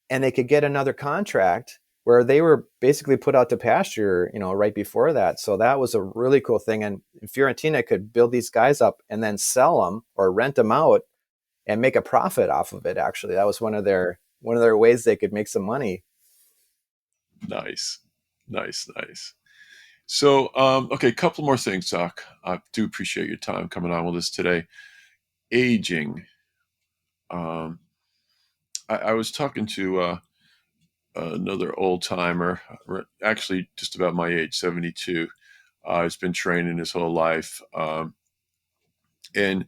and they could get another contract where they were basically put out to pasture, right before that. So that was a really cool thing. And Fiorentina could build these guys up and then sell them or rent them out and make a profit off of it. Actually, that was one of their ways they could make some money. Nice, nice, nice. So, okay, a couple more things, Doc. I do appreciate your time coming on with us today. Aging. Um, I was talking to another old timer, actually just about my age, 72. He's been training his whole life. And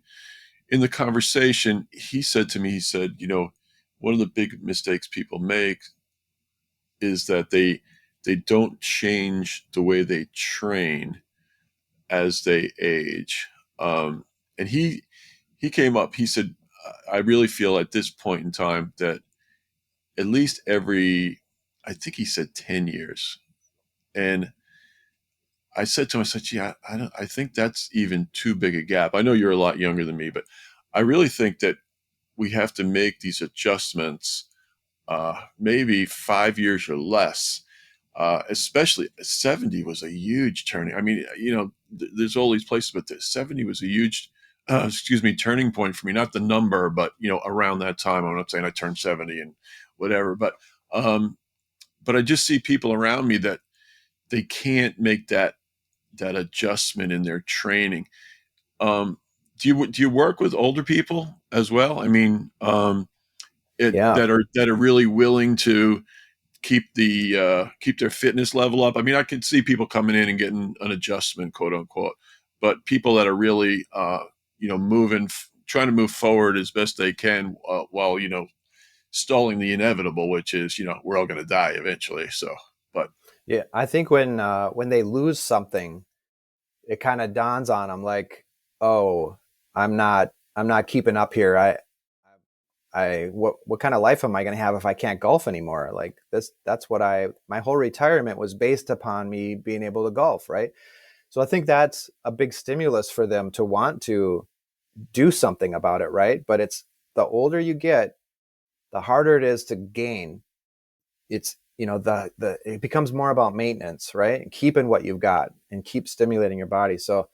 in the conversation, he said to me, he said, one of the big mistakes people make is that they don't change the way they train as they age. And he came up. He said, I really feel at this point in time that at least every, I think he said 10 years. And I said to him, I said, yeah, I think that's even too big a gap. I know you're a lot younger than me, but I really think that we have to make these adjustments, maybe 5 years or less. Especially 70 was a huge turning. I mean, there's all these places, but 70 was a huge, turning point for me. Not the number, but around that time. I'm not saying I turned 70 and whatever, um, but I just see people around me that they can't make that adjustment in their training. Um, do you work with older people as well? I mean, Yeah. that are really willing to keep their fitness level up. I mean, I can see people coming in and getting an adjustment, quote unquote, but people that are really, trying to move forward as best they can, while stalling the inevitable, which is we're all going to die eventually. So, but Yeah. I think when they lose something, it kind of dawns on them like, oh, I'm not keeping up here. What kind of life am I going to have if I can't golf anymore? Like that's what my whole retirement was based upon me being able to golf, right? So I think that's a big stimulus for them to want to do something about it, right? But it's the older you get, the harder it is to gain. It's the it becomes more about maintenance, right? And keeping what you've got and keep stimulating your body. So,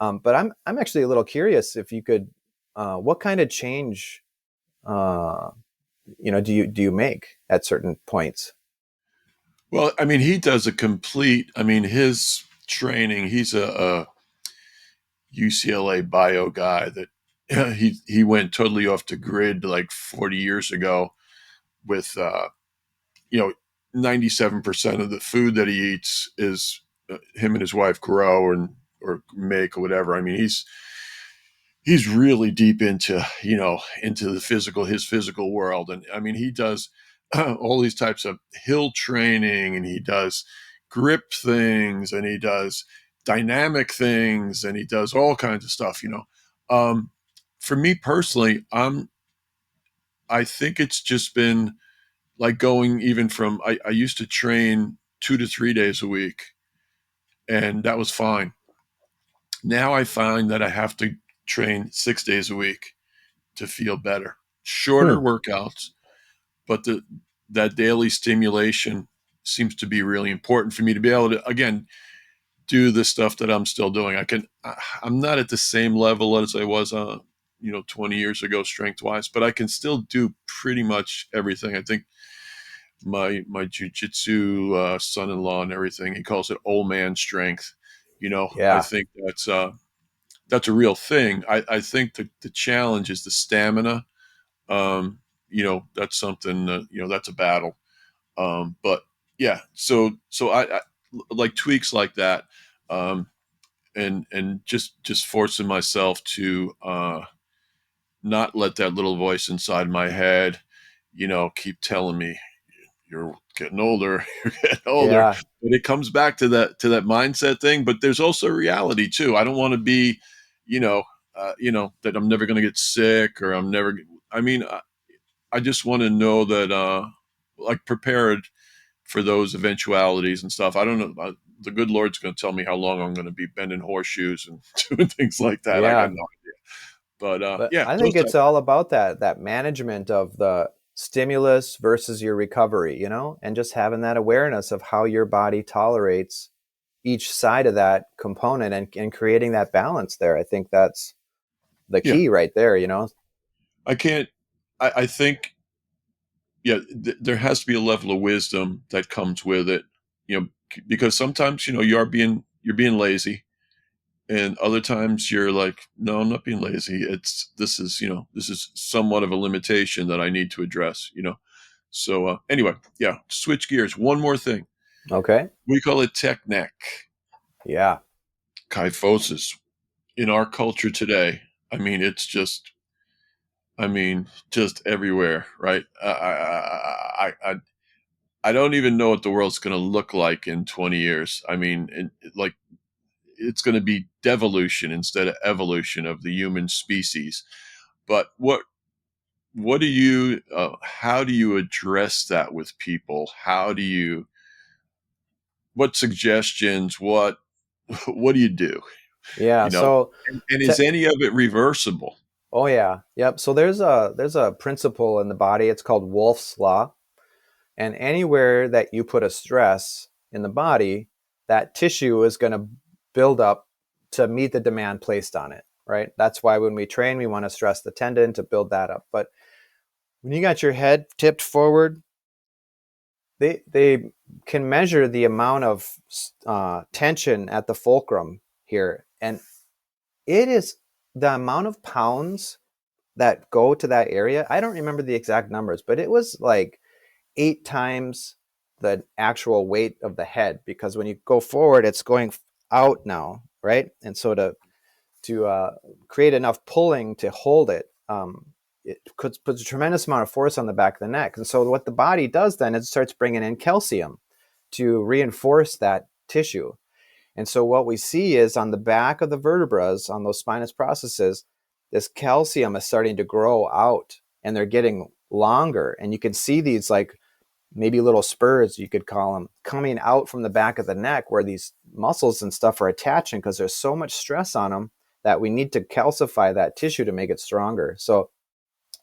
but I'm actually a little curious if you could, what kind of change, uh, do you make at certain points? well, I mean, he does a complete. I mean, his training. He's a UCLA bio guy that he went totally off the grid like 40 years ago with you know 97% of the food that he eats is him and his wife grow and or make or whatever. I mean, he's really deep into into his physical world, and I mean he does all these types of hill training, and he does grip things, and he does dynamic things, and he does all kinds of stuff. For me personally, I think it's just been like going even from I used to train 2 to 3 days a week, and that was fine. Now I find that I have to train 6 days a week to feel better. Shorter Hmm. workouts, but that daily stimulation seems to be really important for me to be able to again do the stuff that I'm still doing. I'm not at the same level as I was 20 years ago strength wise, but I can still do pretty much everything. I think my jujitsu son-in-law and everything, he calls it old man strength. I Yeah. think that's a real thing. I think that the challenge is the stamina. That's something, that's a battle. But yeah, so I like tweaks like that. Um, and just forcing myself to not let that little voice inside my head, keep telling me you're getting older, you're getting older. Yeah. But it comes back to that mindset thing. But there's also reality too. I don't want to be, you know, that I'm never going to get sick or I'm never. I mean, I just want to know that, like, prepared for those eventualities and stuff. I don't know. The good Lord's going to tell me how long I'm going to be bending horseshoes and doing things like that. I got Yeah. no idea. But But yeah, I those think type. it's all about that management of the stimulus versus your recovery, and just having that awareness of how your body tolerates each side of that component, and creating that balance there. I think that's the Yeah, key right there. I can't. I think yeah, there has to be a level of wisdom that comes with it. Because sometimes you're being lazy, and other times you're like, no, I'm not being lazy. This is somewhat of a limitation that I need to address. So anyway, yeah, switch gears. One more thing. Okay. We call it tech neck. Yeah. kyphosis in our culture today. I mean, it's just, I mean, just everywhere, right? I don't even know what the world's going to look like in 20 years. I mean, like it's going to be devolution instead of evolution of the human species. But what do you how do you address that with people? How do you what suggestions? What do you do? Yeah. You know, So, and te- is any of it reversible? oh yeah, yep. So there's a principle in the body. It's called Wolff's law, and anywhere that you put a stress in the body, that tissue is going to build up to meet the demand placed on it. Right. That's why when we train, we want to stress the tendon to build that up. But when you got your head tipped forward, they can measure the amount of tension at the fulcrum here, and it is the amount of pounds that go to that area. I don't remember the exact numbers, but it was like 8 times the actual weight of the head, because when you go forward, it's going out now, right? And so to create enough pulling to hold it, it puts a tremendous amount of force on the back of the neck. And so what the body does then is it starts bringing in calcium to reinforce that tissue. And so what we see is on the back of the vertebrae, on those spinous processes, this calcium is starting to grow out and they're getting longer. And you can see these like maybe little spurs, you could call them, coming out from the back of the neck where these muscles and stuff are attaching because there's so much stress on them that we need to calcify that tissue to make it stronger. So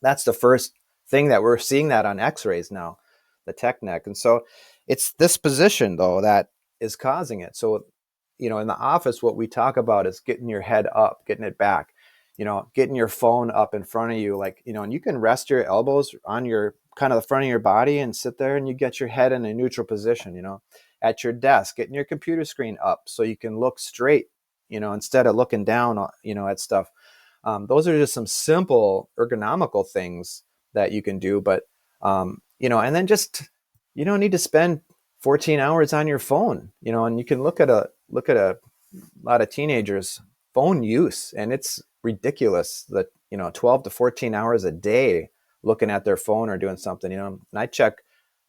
that's the first thing that we're seeing that on x-rays now, the tech neck. And so it's this position though that is causing it. So, in the office, what we talk about is getting your head up, getting it back, getting your phone up in front of you, like, and you can rest your elbows on your kind of the front of your body and sit there and you get your head in a neutral position, at your desk, getting your computer screen up so you can look straight, instead of looking down, at stuff. Those are just some simple ergonomical things that you can do, but, and then just, you don't need to spend 14 hours on your phone, and you can look at a lot of teenagers phone use, and it's ridiculous that 12 to 14 hours a day looking at their phone or doing something, and I check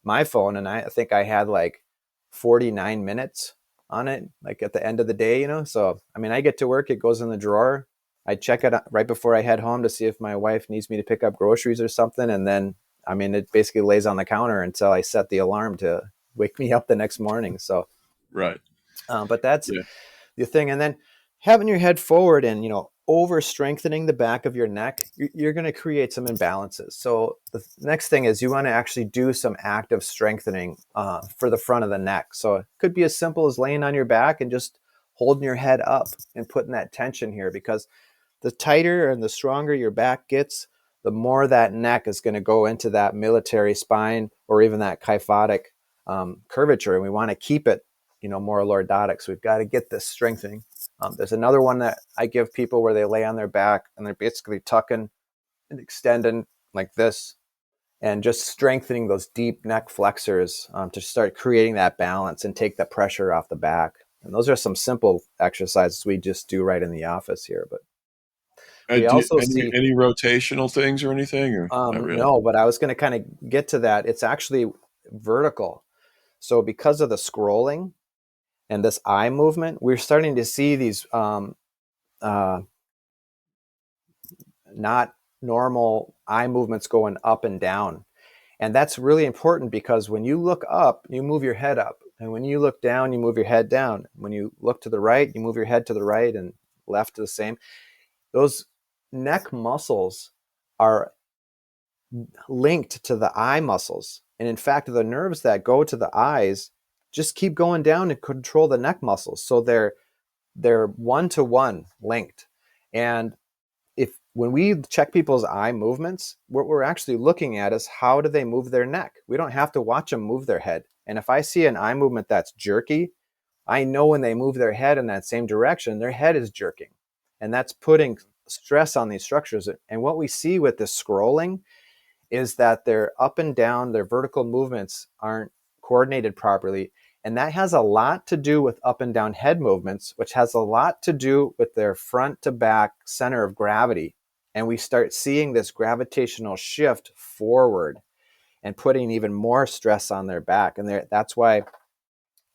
my phone and I think I had like 49 minutes on it, like at the end of the day, so I mean, I get to work, it goes in the drawer, I check it right before I head home to see if my wife needs me to pick up groceries or something, and then I mean, it basically lays on the counter until I set the alarm to wake me up the next morning. So Right. but that's Yeah. the thing. And then having your head forward and, over strengthening the back of your neck, you're going to create some imbalances. So the next thing is you want to actually do some active strengthening for the front of the neck. So it could be as simple as laying on your back and just holding your head up and putting that tension here, because the tighter and the stronger your back gets, the more that neck is going to go into that military spine or even that kyphotic curvature. And we want to keep it, more lordotic. So we've got to get this strengthening. There's another one that I give people where they lay on their back and they're basically tucking and extending like this and just strengthening those deep neck flexors to start creating that balance and take the pressure off the back. And those are some simple exercises we just do right in the office here. But we also see Any rotational things or anything, or not really? no, but I was going to kind of get to that. It's actually vertical. So because of the scrolling and this eye movement, we're starting to see these uh, not normal eye movements going up and down. And that's really important because when you look up, you move your head up. And when you look down, you move your head down. When you look to the right, you move your head to the right, and left to the same. Those neck muscles are linked to the eye muscles. And in fact, the nerves that go to the eyes just keep going down and control the neck muscles. So they're one-to-one linked. And if when we check people's eye movements, what we're actually looking at is how do they move their neck. We don't have to watch them move their head. And if I see an eye movement that's jerky, I know when they move their head in that same direction, their head is jerking. And that's putting stress on these structures. And what we see with this scrolling is that their up and down, their vertical movements aren't coordinated properly. And that has a lot to do with up and down head movements, which has a lot to do with their front to back center of gravity. And we start seeing this gravitational shift forward and putting even more stress on their back. And that's why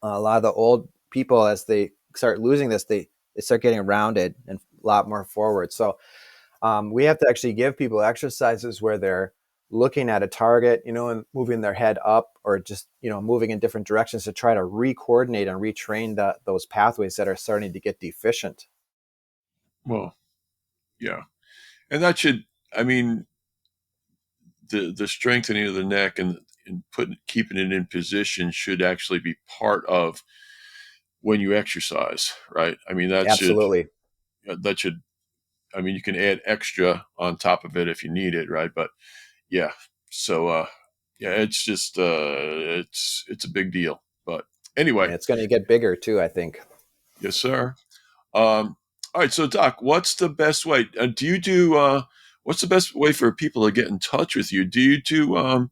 a lot of the old people, as they start losing this, they start getting rounded and a lot more forward. So we have to actually give people exercises where they're looking at a target, and moving their head up, or just, moving in different directions to try to re-coordinate and retrain those pathways that are starting to get deficient. Well, yeah. And that should, I mean, the strengthening of the neck and keeping it in position should actually be part of when you exercise, right? I mean, Absolutely. that should, I mean, you can add extra on top of it if you need it, right? But yeah, so yeah, it's just it's a big deal. But anyway, And it's going to get bigger too, I think. yes, sir. All right, so Doc, what's the best way? Do you do? What's the best way for people to get in touch with you? Do you do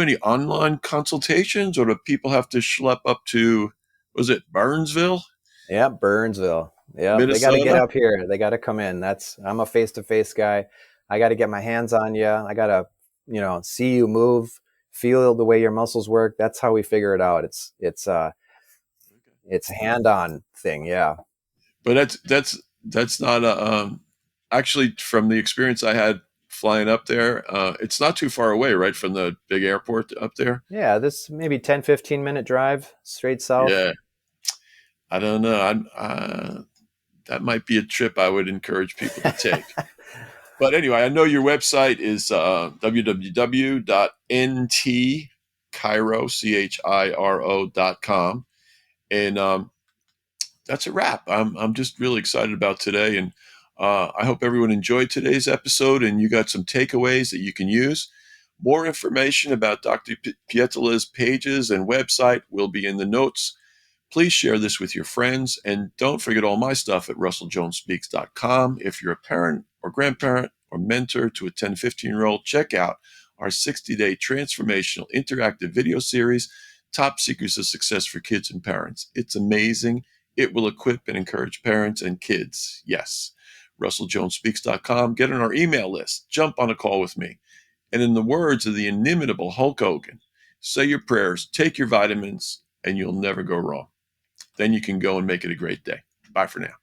any online consultations, or do people have to schlep up to, was it Burnsville, Yeah, Burnsville. Yeah, they got to get Minnesota? up here. They got to come in. I'm a face-to-face guy. I got to get my hands on you. I got to, see you move, feel the way your muscles work. That's how we figure it out. It's a hand-on thing. Yeah. But that's not a actually from the experience I had flying up there. It's not too far away, right, from the big airport up there. Yeah, this maybe 10-15 minute drive straight south. Yeah, I don't know. That might be a trip I would encourage people to take. But anyway, I know your website is www.ntchiro.com, and that's a wrap. I'm just really excited about today, and I hope everyone enjoyed today's episode and you got some takeaways that you can use. More information about Dr. Pietila's pages and website will be in the notes. Please share this with your friends, and don't forget all my stuff at russelljonespeaks.com. If you're a parent or grandparent or mentor to a 10, 15-year-old, check out our 60-day transformational interactive video series, Top Secrets of Success for Kids and Parents. It's amazing. It will equip and encourage parents and kids. Yes, russelljonespeaks.com. Get on our email list. Jump on a call with me. And in the words of the inimitable Hulk Hogan, say your prayers, take your vitamins, and you'll never go wrong. Then you can go and make it a great day. Bye for now.